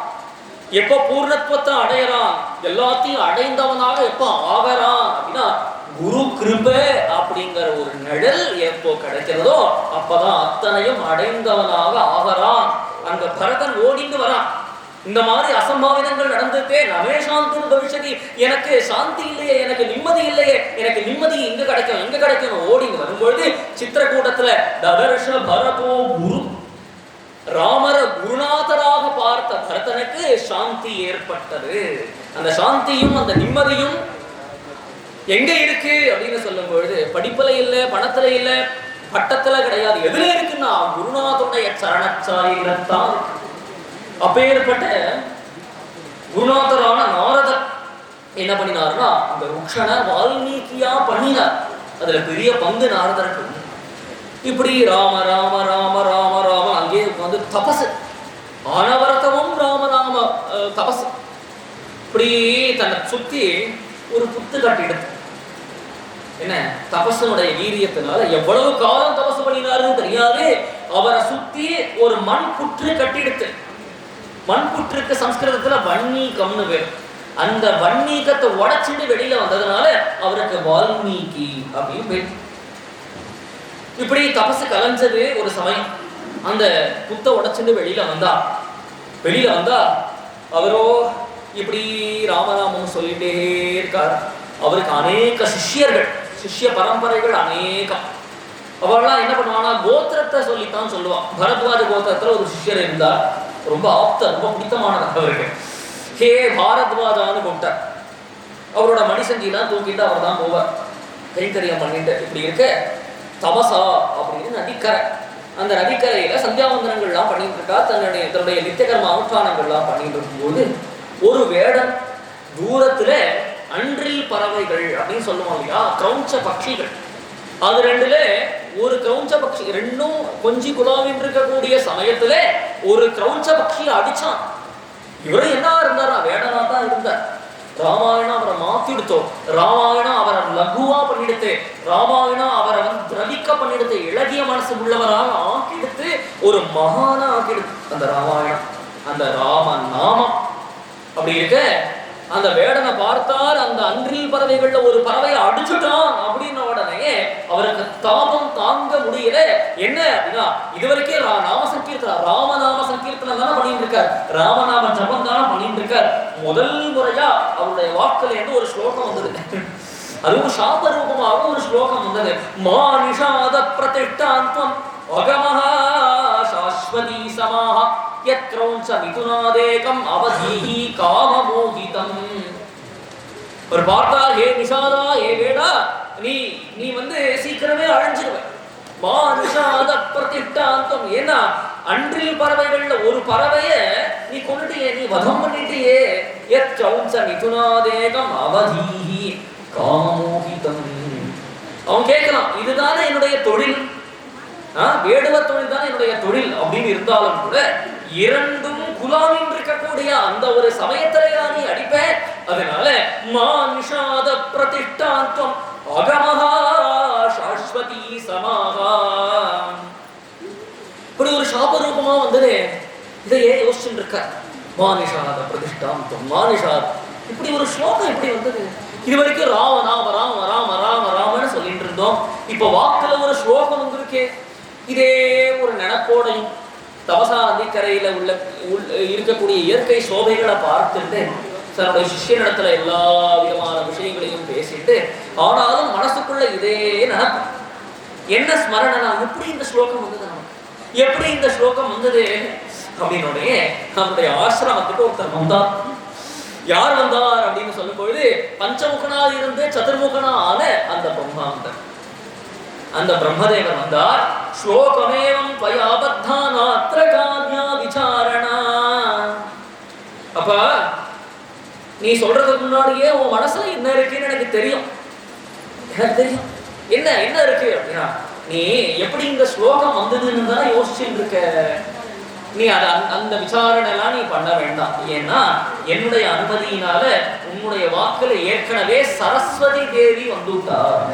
எப்போ பூர்ணத்துவத்தை அடையறான், எல்லாத்தையும் அடைந்தவனாக எப்போ ஆகறான் அப்படின்னா குரு கிருபை அப்படிங்கிற ஒரு நிழல் எப்போ கிடைக்கிறதோ அப்பதான் அத்தனையும் அடைந்தவனாக ஆகறான். அங்க பரதன் ஓடிந்து வரான். இந்த மாதிரி அசம்பாவிதங்கள் நடந்துட்டே நமே சாந்தி பவிஷதி, எனக்கு சாந்தி இல்லையே, எனக்கு நிம்மதி இல்லையே, எனக்கு நிம்மதி எங்க கிடைக்கும் ஓடிங்க வரும்பொழுது சித்திரக்கூட்டத்துல ததர்ஷ பரதோ குரு, ராமர குருநாதராக பார்த்த பரதனுக்கு சாந்தி ஏற்பட்டது. அந்த சாந்தியும் அந்த நிம்மதியும் எங்க இருக்கு அப்படின்னு சொல்லும் பொழுது படிப்புல இல்ல, பணத்துல இல்ல, பட்டத்துல கிடையாது. எதுல இருக்குன்னா குருநாதனுடைய சரணச்சாரியில்தான். அப்பேற்பட்ட குருநாதரான நாரதர் என்ன பண்ணினார்னா அந்த ருக்ஷனை வால்மீகியா பண்ணினார். அதுல பெரிய பங்கு நாரதருக்கு. இப்படி ராம ராம ராம ராம ராம அங்கே வந்து தபசு, ஆனவரத்தமும் ராம ராம தபசு. இப்படி தன்னை சுத்தி ஒரு புத்து கட்டிடுது. என்ன தபசனுடைய வீரியத்தினால எவ்வளவு காலம் தபசு பண்ணினாருன்னு தெரியாது. அவரை சுத்தி ஒரு மண் புற்று கட்டிடுத்து. மண் புற்றுக்கு சம்ஸ்கிருதத்துல வன்னீகம்னு பேர். அந்த வன்னீகத்தை உடைச்சிட்டு வெளியில வந்ததுனால அவருக்கு வால்மீகி அப்படின்னு பேர். இப்படி தபசு கலைஞ்சது ஒரு சமயம். அந்த புத்த உடைச்சிட்டு வெளியில வந்தா அவரோ இப்படி ராமராமன் சொல்லிட்டே இருக்கார். அவருக்கு அநேக சிஷ்யர்கள், சிஷ்ய பரம்பரைகள் அநேகம். அவெல்லாம் என்ன பண்ணுவானா கோத்திரத்தை சொல்லித்தான் சொல்லுவான். பரத்வாஜ கோத்திரத்துல ஒரு சிஷ்யர் இருந்தார், ரொம்ப ஆப்த, ரொம்ப பிடித்தமானது அவருக்கு. ஹே பாரத்வாஜான்னு கூப்பிட்டார். அவரோட மணிசஞ்சிலாம் தூக்கிட்டு அவர் தான் போவார், கைங்கரியம் பண்ணிட்டு. இப்படி இருக்க தபசா அப்படின்னு நதிக்கரை. அந்த நதிக்கரையில சந்தியாவந்தனங்கள்லாம் பண்ணிட்டு இருக்கா. தன்னுடைய நித்தியகர்ம அனுஷ்டானங்கள்லாம் பண்ணிட்டு இருக்கும்போது ஒரு வேடன் தூரத்துல அன்றில் பறவைகள் அப்படின்னு சொல்லுவாங்க இல்லையா, கிரௌஞ்ச பட்சிகள். அது ரெண்டுல ஒரு கிரௌஞ்ச பட்சி, ரெண்டும் கொஞ்சி குலாவின் இருக்கக்கூடிய சமயத்துல ஒரு கிரௌஞ்ச பட்சியை அடிச்சான். இவரும் என்ன இருந்தாரா, வேடனா தான் இருந்தார். ராமாயணம் அவரை மாத்திடுத்தோம், ராமாயணம் அவரை லகுவா பண்ணிடுத்து, ராமாயணம் அவரை வந்து திரவிக்க பண்ணிடுத்து, இளகிய மனசு உள்ளவராக ஆக்கிடுத்து, ஒரு மகானா ஆக்கிடுத்து அந்த ராமாயணம், அந்த ராம நாமம். அப்படி இருக்க அந்த வேடனை பார்த்தார். அந்த அன்றில் பறவைகள்ல ஒரு பறவையை அடிச்சுட்டான் அப்படின்ன உடனே அவருக்கு தாபம் தாங்க முடியல. என்ன அப்படின்னா இதுவரைக்கும் நாம சங்கீர்த்தனம், ராமநாம சங்கீர்த்தனம் தானே பண்ணிட்டு இருக்கார், ராமநாம ஜபம் தானே பண்ணிட்டு இருக்கார். முதல் முறையா அவருடைய வாக்குல இருந்து ஒரு ஸ்லோகம் வந்தது. அதுவும் சாப ரூபமாக ஒரு ஸ்லோகம் வந்தது. மானிஷாத பிரதிஷ்டாந்தம் அகமஹா சாஸ்வதி சமாஹ யத்ரௌஞ்ச மிதுனாதேகம் அவதீஹி காமமோகிதம். ஒரு பார்த்தா, ஹே நிஷாதா, ஹே வேடா, நீ வந்து சீக்கிரமே அழிஞ்சிருவ. மா நிஷாத பிரதிஷ்டாந்தம். ஏன்னா அன்றில் பறவைகள்ல ஒரு பறவைய நீ கொண்டுட்டியே, நீ வதம் பண்ணிட்டியே. யத்ரௌஞ்ச மிதுனாதேகம் அவதீஹி காமமோகிதம். அவன் கேட்கலாம், இதுதானே என்னுடைய தொழில், வேடுவ தொழில் தான் என்னுடைய தொழில் அப்படின்னு இருந்தாலும் கூட இரண்டும் குலாமின் இருக்கக்கூடிய அந்த ஒரு சமயத்திலேயா நீ அடிப்ப. அதனால மா நிஷாத பிரதிஷ்டாந்தம் அகமஹா சாஸ்வதி சமாஹா. இப்படி ஒரு சாபரூபமா வந்தது. இதை ஏன் யோசிச்சுட்டு இருக்க? மா நிஷாத பிரதிஷ்டாந்தம், மா நிஷாத, இப்படி ஒரு ஸ்லோகம் எப்படி வந்தது? இது வரைக்கும் ராம ராம ராம ராம ராம ராமன்னு சொல்லிட்டு இருந்தோம். இப்ப வாக்குல ஒரு ஸ்லோகம் வந்திருக்கே. இதே ஒரு நினைப்போடையும் தபசா நதிக்கரையில இருக்கக்கூடிய இயற்கை சோபைகளை பார்த்துட்டு தன்னுடைய சிஷ்யனிடத்துல எல்லா விதமான விஷயங்களையும் பேசிட்டு, ஆனாலும் மனசுக்குள்ள இதே நினைப்பு. என்ன ஸ்மரணனா, எப்படி இந்த ஸ்லோகம் வந்தது, நமக்கு எப்படி இந்த ஸ்லோகம் வந்தது அப்படின்னோடனே நம்முடைய ஆசிரமத்துக்கு ஒருத்தர் வந்தார். யார் வந்தார் அப்படின்னு சொல்லும் பொழுது, பஞ்சமுகனா இருந்து சதுர்முகனா ஆன அந்த பிரம்மாந்தர், அந்த பிரம்மதேவர் வந்தார். ஸ்லோகமேவம் பயாபத்தானாத்ர கான்யா விசாரணா. அப்ப நீ சொல்றதுக்கு முன்னாடியே உன் மனசுல என்ன இருக்குன்னு எனக்கு தெரியும். என்ன என்ன இருக்கு அப்படின்னா, நீ எப்படி இந்த ஸ்லோகம் வந்ததுன்னு தான் யோசிச்சுட்டு இருக்க. நீ அந்த விசாரணை எல்லாம் நீ பண்ண வேண்டாம். ஏன்னா என்னுடைய அனுமதியினால உன்னுடைய வாக்குல ஏற்கனவே சரஸ்வதி தேவி வந்துட்டார்.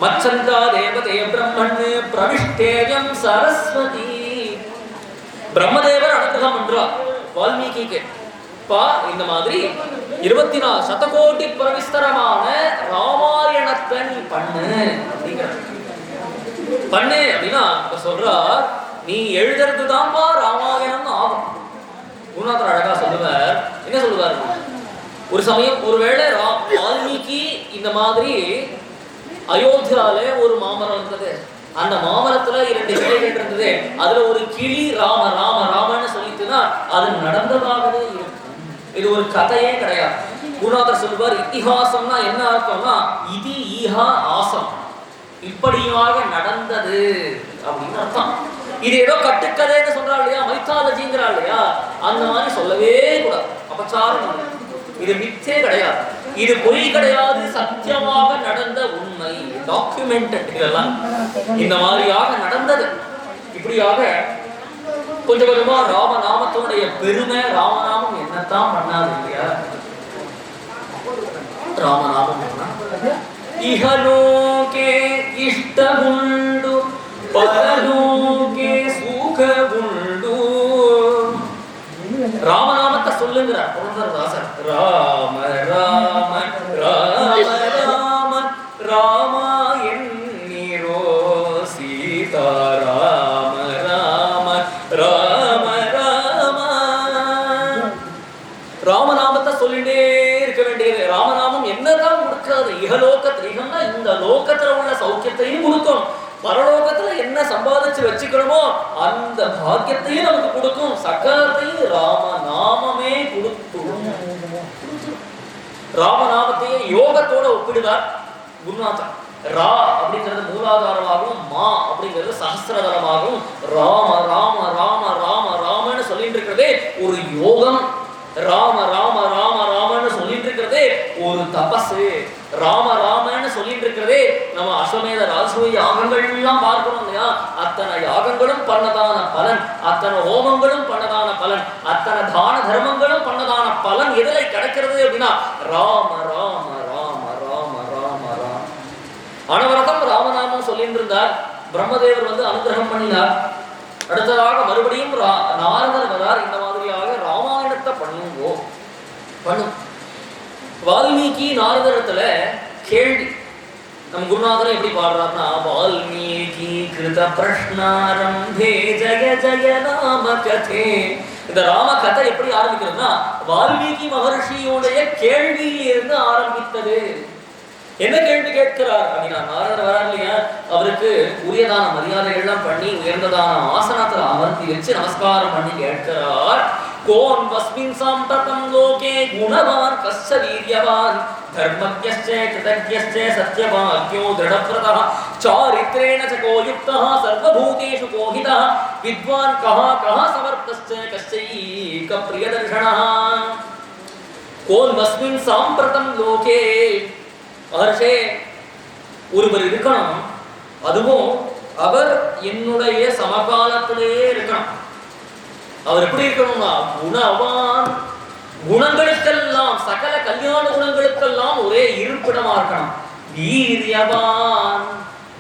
மச்சந்தா தேவதே பிரம்மன் பிரவிஷ்டேயம் சரஸ்வதி. பிரம்மதேவர் அனுகிரகம் பண்றார் வால்மீகிக்கு. இந்த மாதிரி 24 சதகோடி பிரவிஸ்தரமான ராமாயணத்தை நீ பண்ணு அப்படின்னா சொல்றார். நீ எழுதுறதுதான்பா ராமாயணம் ஆகும். குருநாதர் அழகா சொல்லுவார். என்ன சொல்லுவார், ஒரு சமயம் ஒருவேளை வால்மீகி இந்த மாதிரி அயோத்தியால ஒரு மாமரம் இருந்தது. அந்த மாமரத்துல 2 கிளைகள் இருந்தது. அதுல ஒரு கிளி ராம ராம ராமன்னு சொல்லிட்டுனா அது நடந்ததாகவே இருக்கும். இது ஒரு கதையே கிடையாது. குருநாதர் சொல்லுவார், இத்திஹாசம்னா என்ன அர்த்தம்னா இது ஈஹா ஆசம், இப்படியாக நடந்தது அப்படின்னு அர்த்தம். இது ஏதோ கட்டுக்கதைன்னு சொல்றா இல்லையா, மைத்தாலஜிங்கிறா இல்லையா, அந்த மாதிரி சொல்லவே கூடாது. அபச்சாரம். இது மித்தே கிடையாது, இது பொய் கிடையாது, சத்தியமாக நடந்த உண்மை, டாக்குமெண்டட். இதெல்லாம் இந்த மாதிரியாக நடந்தது. இப்படியாக கொஞ்சம் கொஞ்சமா ராமநாமத்தினுடைய பெருமை, ராமநாமம் என்னத்தான் பண்ணாது இல்லையா. ராமநாமம் இஹலோகே இஷ்டகுண்டு பரலோகே சுககுண்டு. ராமநாமத்தை சொல்லுங்கிறார் புரந்தரதாசர். ராம ராம ராம ராம ராமா என்கிறோ சீதா ராம ராம ராம ராம. ராமநாமத்தை சொல்லிட்டே இருக்க வேண்டியது. ராமநாமம் என்னதான் கொடுக்காது, இகலோகத்திரீகம்னா இந்த லோகத்துல உள்ள சௌக்கியத்தையும் கொடுக்கும், பரலோகத்துல என்ன சம்பாதிச்சு வச்சுக்கணுமோ அந்த பாக்கியத்தையும் நமக்கு கொடுக்கும், சகலத்தையும் ராமநாமமே கொடுத்துடும். ராமநாமத்தையே யோகத்தோட ஒப்பிடுவார் குருநாதர். ரா அப்படிங்கிறது மூலாதாரமாகவும், மா அப்படிங்கிறது சஹஸ்ரதலமாகவும், ராம ராம ராம ராம ராமன்னு சொல்லிட்டு இருக்கிறதே ஒரு யோகம். ராம ராம ராம ராமன்னு சொல்லிட்டு இருக்கிறதே ஒரு தபசு. ராம ராமன்னு சொல்லிட்டு இருக்கிறதே நம்ம அஸ்வமேத ராஜசூய யாகங்கள் எல்லாம் பார்க்கணும் இல்லையா, அத்தனை யாகங்களும் பண்ணதான பலன், அத்தனை ஹோமங்களும் பண்ணதான பலன், அத்தனை தான தர்மங்களும் பண்ணதான பலன் எதுல கிடைக்கிறது அப்படின்னா ராம ராம ராம ராம ராம ராம. அனவரதம் ராமநாமம் சொல்லிட்டு இருந்தார். பிரம்மதேவர் வந்து அனுகிரகம் பண்ணினார். அடுத்ததாக மறுபடியும் நாரதர் வரார். இந்த மாதிரியாக ராமாயணத்தை பண்ணுங்கோ பண்ணும். வால்மீகி நாரதரத்துல கேள்வி. நம்ம குருநாதர் எப்படி பாடுறாருன்னா, வால்மீகி கிருத பிரஷ்னாரம்பே ஜய ஜய ராம கதே. இந்த ராம கதை எப்படி ஆரம்பிக்கிறதுனா வால்மீகி மகர்ஷியுடைய கேள்வியில் இருந்து ஆரம்பித்தது. என்ன கேள்வி கேட்கிறார் அப்படின்னா, நாரதர் வரார் இல்லையா, அவருக்கு உரியதான மரியாதைகள்லாம் பண்ணி உயர்ந்ததான ஆசனத்துல அமர்த்தி வச்சு நமஸ்காரம் பண்ணி கேட்கிறார். கோன் வஸ்மின் சாம்பதம் லோகே குணவான் கஸ்ஸ வீரியவான் தர்மஜ்ஞஸ்ச கிருதஜ்ஞஸ்ச சத்யவாக்யோ திருடப்ரதः சாரித்ரேண ச கோயுக்தः சர்வபூதேஷு கோஹிதः வித்வான் கஹ சமர்த்தஸ்ச கஸ்யைக பிரியதர்ஷனः. கோன் வஸ்மின் சாம்பதம் லோகே. மகர்ஷே, ஒருவர் இருக்கணும், அதுவும் அவர் என்னுடைய சமகாலத்திலேயே இருக்கணும். அவர் எப்படி இருக்கணும்னா குணவான், குணங்களுக்கெல்லாம் சகல கல்யாண குணங்களுக்கெல்லாம் ஒரே இருப்பிடமா இருக்கணும். வீரியவான்,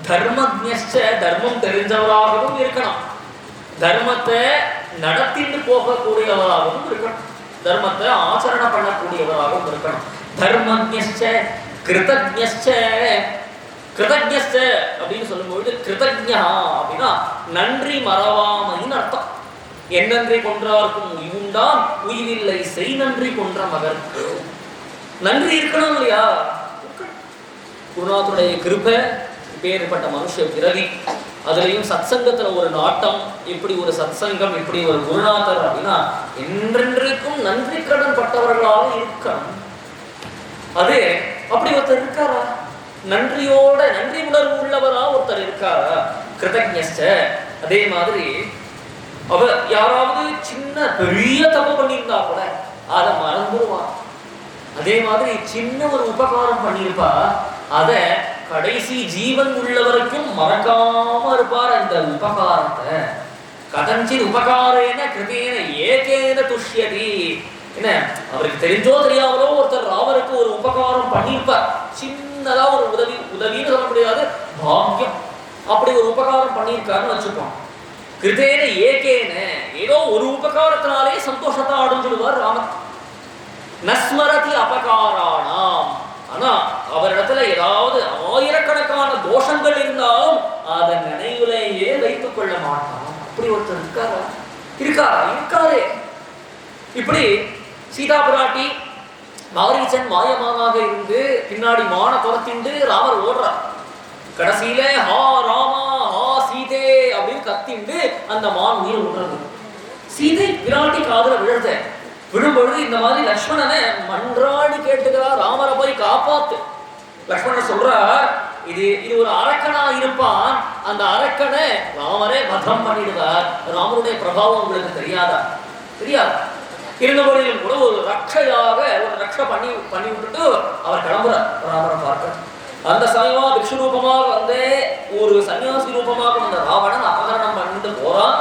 தர்மஜ்ஞஸ்ச, தர்மம் தெரிஞ்சவராகவும் இருக்கணும், தர்மத்தை நடத்திட்டு போகக்கூடியவராகவும் இருக்கணும், தர்மத்தை ஆச்சரணை பண்ணக்கூடியவராகவும் இருக்கணும். தர்மஜ்ஞஸ்ச கிருதஜ்ஞஸ்ச, கிருதஜ்ஞஸ்த அப்படின்னு சொல்லும்பொழுது கிருதஜ்ஞா அப்படின்னா நன்றி மறவாமைன்னு அர்த்தம். என்னன்றி கொன்றார்க்கும் உய்வுண்டாம் உய்வில்லை செய் நன்றி கொன்ற மகற்கு. நன்றி இருக்கணும் இல்லையா? குருநாதனுடைய கிருபை, பேர்பட்ட மனுஷ பிறவி, அதுலயும் சத்சங்கத்துல ஒரு நாட்டம், இப்படி ஒரு சத்சங்கம், இப்படி ஒரு குருநாதர் அப்படின்னா என்றென்றைக்கும் நன்றி கடன் பட்டவர்களாக இருக்கணும். அது அப்படி ஒருத்தர் இருக்காரா? நன்றியோட நன்றி உணர்வு உள்ளவரா ஒருத்தர் இருக்காரா? கிருதஜ்ஞஸ்ட. அதே மாதிரி அவர் யாராவது சின்ன பெரிய தப்பு பண்ணியிருந்தா கூட அதை மறந்துடுவார். அதே மாதிரி சின்ன ஒரு உபகாரம் பண்ணியிருப்பா, அதை கடைசி ஜீவன் உள்ள வரைக்கும் மறக்காம இருப்பார் அந்த உபகாரத்தை. கதஞ்சின் உபகாரேன கிருதேன ஏகேன துஷ்யதி. என்ன, அவருக்கு தெரிஞ்சோ தெரியாமலோ ஒருத்தர் ராமருக்கு ஒரு உபகாரம் பண்ணியிருப்பார். சின்னதா ஒரு உதவின்னு சொல்ல முடியாது, பாக்கியம். அப்படி ஒரு உபகாரம் பண்ணியிருக்காருன்னு வச்சுப்போம். கிருதேன ஏகேன, ஏதோ ஒரு உபகாரத்தினாலே சந்தோஷத்தை அடைஞ்சிடுவார் ராமன். நஸ்மரதி அபகாரானாம். ஆனா அவரிடத்துல ஏதாவது ஆயிரக்கணக்கான தோஷங்கள் இருந்தாலும் அதை நினைவுலேயே வைத்துக் கொள்ள மாட்டான். அப்படி ஒருத்தர் இருக்காரா? இருக்காரே. இப்படி சீதா பிராட்டி மாரீச்சன் மாயமானாக இருந்து பின்னாடி மான துரத்திண்டு ராமர் ஓடுறார். கடைசியில ஹா ராமா ஹா சீதே அப்படின்னு கத்திண்டு அந்த மான் உயிர் விடுறது. சீதை பிராட்டி காதுல விழும்பொழுது இந்த மாதிரி லக்ஷ்மணனை மன்றாடி கேட்டுக்கிறார், ராமரை போய் காப்பாத்து. லக்ஷ்மணன் சொல்றார், இது ஒரு அரக்கனா இருப்பான், அந்த அரக்கனை ராமரே வதம் பண்ணிடுவார். ராமருடைய பிரபாவம் உங்களுக்கு தெரியாது. இருந்தபோதிலும் கூட ஒரு ரக்ஷையாக ஒரு ரக்ஷ பண்ணி விட்டுட்டு அவர் கிளம்புறார் ராமரை பார்க்க. அந்த சமயமா விஷ்ணு ரூபமாக வந்து ஒரு சன்னியாசி ரூபமாக வந்த ராவணன் அபகரணம் பண்ணிட்டு போறான்.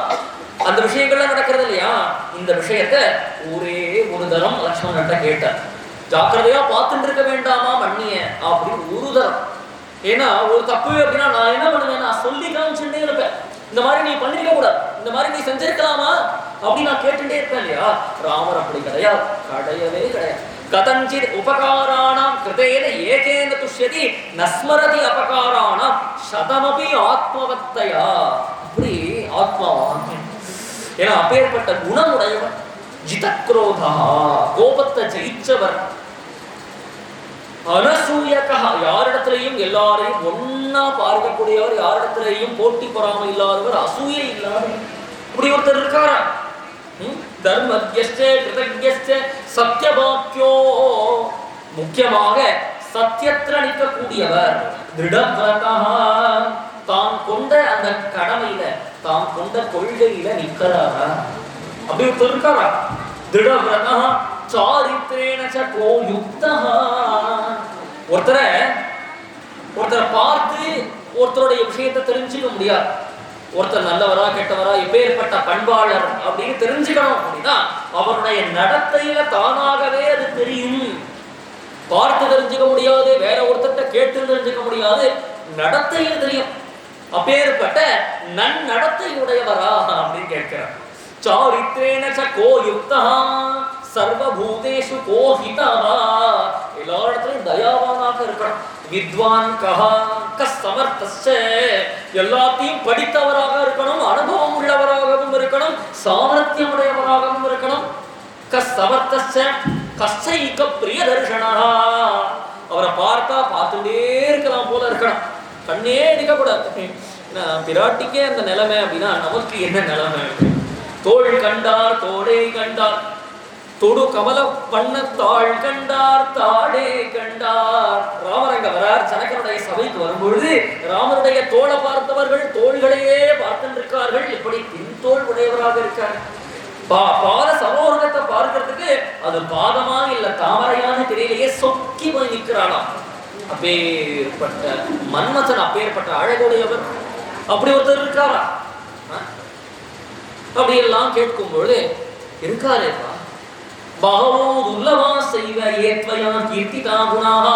அந்த விஷயங்கள்லாம் நடக்கிறது இல்லையா? இந்த விஷயத்த ஒரே ஒரு தரம் லக்ஷ்மணன்ட்ட கேட்டார். ஜாக்கிரதையா பார்த்துட்டு இருக்க வேண்டாமா மண்ணிய அப்படின்னு ஒரு தரம். ஏன்னா ஒரு தப்பு அப்படின்னா நான் என்ன பண்ணுவேன், நான் சொல்லி காமிச்சுட்டே இருப்பேன், இந்த மாதிரி நீ பண்ணிருக்க கூடாது, இந்த மாதிரி நீ செஞ்சிருக்கலாமா அப்படின்னு நான் கேட்டுட்டே இருப்பேன் இல்லையா? ராமர் அப்படி கிடையாது, கிடையவே கிடையாது. கதஞ்சித் உபகாராணாம் கிருதேன ஏகேன துஷ்யதி நஸ்மரதி அபகாராணாம் சதமபி ஆத்மவத்தையா. அப்படி ஆத்மாவான். ஏன்னா அப்பேற்பட்ட குணமுடையவர். ஜிதக்ரோதா, கோபத்தை ஜெயிச்சவர். அனசூயகா, யாரிடத்திலையும் எல்லாரையும் ஒன்னா பார்க்கக்கூடியவர், யாரிடத்திலையும் போட்டி பொறாமை இல்லாதவர், அசூயை இல்லாதவர். இப்படி ஒருத்தர் இருக்காரா? தர்மத்யஸ்ச கிருதஜ்ஞஸ்ச சத்யவாக்யோ, முக்கியமாக சத்தியத்துல நிற்கக்கூடியவர். திருடவ்ரதா, தான் கொண்ட அந்த கடமையில, தான் கொண்ட கொள்கையில நிற்கிறாரா? அப்படி ஒருத்தர் இருக்காரா? திருடவ்ரதா சாரித்ரேன ச கோயுக்தா. ஒருத்தரை பார்த்து ஒருத்தருடைய விஷயத்தை தெரிஞ்சுக்க முடியாது. ஒருத்தர் நல்லவரா கெட்டவரா, எப்பேற்பட்ட பண்பாளர் அப்படின்னு தெரிஞ்சுக்கணும் அப்படின்னா அவருடைய நடத்தையில தானாகவே அது தெரியும். பார்த்து தெரிஞ்சுக்க முடியாது, வேற ஒருத்தர்கிட்ட கேட்டு தெரிஞ்சுக்க முடியாது, நடத்தையில தெரியும். அப்பேற்பட்ட நன்னடத்தையுடையவரா அப்படின்னு கேட்கிறார். சாரித்ரேன ச கோயுக்தா சர்வபூதேஷு கோஹிதா, எல்லாரிடத்திலும் தயாவானாக இருக்கணும். வித்வான் கஹா கஸ்ஸமர்த்தஸ்ச, எல்லாத்தையும் படித்தவராக இருக்கணும், அனுபவம் உள்ளவராகவும் இருக்கணும், சாமர்த்தியம் உடையவராகவும் இருக்கணும். கஸ்ஸமர்த்தஸ்ச கஸ்ஸைக பிரியதர்ஷனா, அவரை பார்த்தா பார்த்துட்டே இருக்கலாம் போல இருக்கணும், கண்ணே அடிக்க கூடாது. பிராட்டிக்கே அந்த நிலைமை அப்படின்னா நமக்கு என்ன நிலைமை? தோள் கண்டார் தோடே கண்டார், தொடு கமல பண்ண தாள் கண்டார் தாடே கண்டார். ராமர் அங்க வரார், ஜனகனுடைய சபைக்கு வரும்பொழுது ராமருடைய தோளை பார்த்தவர்கள் தோள்களையே பார்த்துருக்கார்கள். இப்படி பின்தோள் உடையவராக இருக்கார். பாத சரோகத்தை பார்க்கறதுக்கு அது பாதமா இல்ல தாமரையான திரையிலேயே சொக்கி போய் நிற்கிறானாம். அப்பேற்பட்ட மன்மதன், அப்பேற்பட்ட அழகுடையவர். அப்படி ஒருத்தர் இருக்காரா? அப்படி எல்லாம் கேட்கும் பொழுது இருக்காரேப்பா. பகவோ துர்லபா செய்வ ஏத்வயா கீர்த்திதா குணாஹ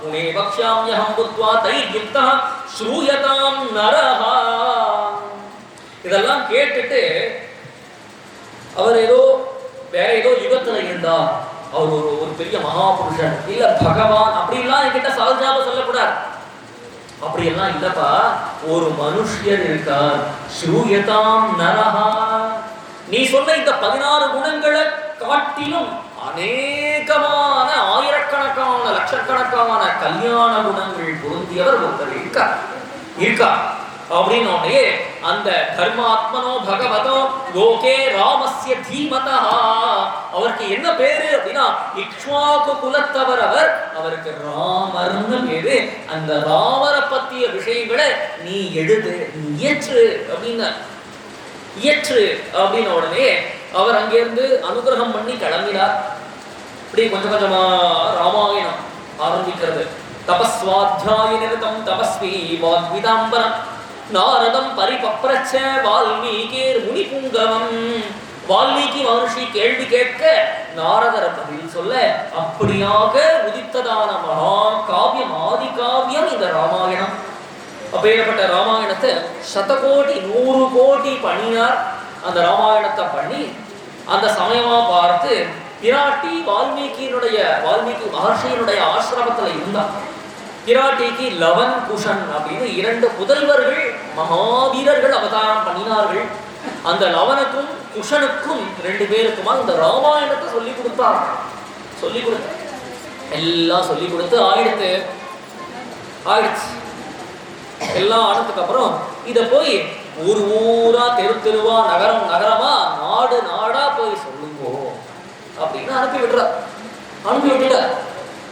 உமே வக்ஷாம்யஹம் புத்வா தைர்யுக்தா ஸ்ரூயதாம் நரஹ. இதெல்லாம் கேட்டுட்டு அவர் வேற ஏதோ யுகத்துல இருந்தா, அவர் ஒரு பெரிய மகாபுருஷன் இல்ல பகவான் அப்படின்லாம் என்கிட்ட சகஜாக சொல்லக்கூடாது. அப்படியெல்லாம் இல்லப்பா, ஒரு மனுஷியர் இருக்கார், ஸ்ரூயதாம் நரஹா. நீ சொன்ன இந்த 16 குணங்களை காட்டிலும் அநேகமான ஆயிரக்கணக்கான லட்சக்கணக்கான கல்யாண குணங்கள் பொருந்தியவர் ஒருத்தர் இருக்கா அப்படின்னே அந்த தர்மாத்மனோ பகவதோ லோகே ராமஸ்ய தீமதா. அவருக்கு என்ன பேரு அப்படின்னா இக்ஷ்வாகு குலத்தவர். அவருக்கு ராமர்னு பேரு. அந்த ராமரை பத்திய விஷயங்களை நீ எழுது, இயற்று அப்படின்னு இயற்று அப்படின்ன உடனே அவர் அங்கிருந்து அனுகிரகம் பண்ணி கிளம்பினார். இப்படி கொஞ்சம் கொஞ்சமா ராமாயணம் ஆரம்பிக்கிறது. தபஸ்வாத்தியாய நிரதம் தபஸ்வி வாக்விதாம்பரம் நாரதம் பரிபப்ரச்ச வால்மீகேர் முனிபுங்கவம். வால்மீகி மகர்ஷி கேள்வி கேட்க நாரதர் பதில் சொல்ல அப்படியாக உதித்ததான மகா காவியம், ஆதி காவியம் இந்த ராமாயணம். அப்பேற்பட்ட ராமாயணத்தை 100 கோடி 100 கோடி பண்ணினார். அந்த ராமாயணத்தை பண்ணி அந்த சமயமா பார்த்து பிராட்டி வால்மீகி மகர்ஷியினுடைய ஆசிரமத்தில் இருந்தார். பிராட்டிக்கு லவன் குஷன் அப்படின்னு 2 புதல்வர்கள் மகாவீரர்கள் அவதாரம் பண்ணினார்கள். அந்த லவனுக்கும் குஷனுக்கும் 2 பேருக்குமா இந்த ராமாயணத்தை சொல்லி கொடுத்தார். எல்லாம் சொல்லி கொடுத்து ஆயிடுச்சு. எல்லாம் ஆனதுக்கு அப்புறம் இதை போய் ஊரா தெருவா நகரமா நாடா போய் சொல்லுங்க அப்படின்னு அனுப்பி விட்டுட்டார்.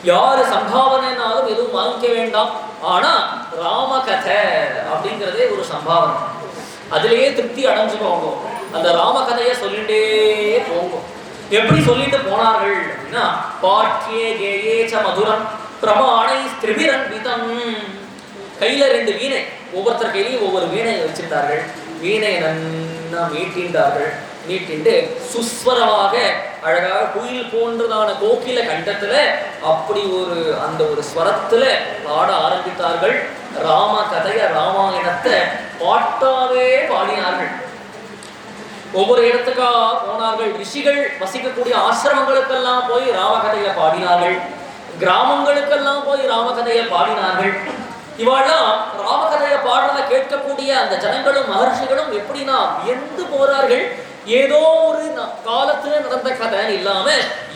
யாரு சம்பாவனைனாலும் எதுவும் வாங்கிக்க வேண்டாம். ஆனா ராமகதை அப்படிங்கிறதே ஒரு சம்பாவனை. அதுலயே திருப்தி அடைஞ்சுக்கோங்க. அந்த ராமகதையை சொல்லிட்டே போங்க. எப்படி சொல்லிட்டு போனார்கள் அப்படின்னா பாட்யே கேயேச்ச மதுரம் பிரமாணை ஸ்திரிபிரன்விதம். கையில 2 வீணை, ஒவ்வொருத்தர் கையிலையும் ஒவ்வொரு வீணை வச்சிருந்தார்கள். வீணையை நன்னா மீட்டிண்டு சுஸ்வரமாக அழகாக குயில் போன்றதான கோகில கண்டத்துல அப்படி அந்த ஒரு ஸ்வரத்துல பாட ஆரம்பித்தார்கள். ராம கதைய ராமாயணத்தை பாட்டாவே பாடினார்கள். ஒவ்வொரு இடத்துக்கா போனார்கள். ரிஷிகள் வசிக்கக்கூடிய ஆசிரமங்களுக்கெல்லாம் போய் ராமகதையை பாடினார்கள். கிராமங்களுக்கெல்லாம் போய் ராமகதையை பாடினார்கள். இவாள்லாம் ராமகதையை பாடுறதை கேட்கக்கூடிய அந்த ஜனங்களும் மகர்ஷிகளும் எப்படின்னா வியந்து போறார்கள். ஏதோ ஒரு காலத்துல நடந்த கதை இல்லாம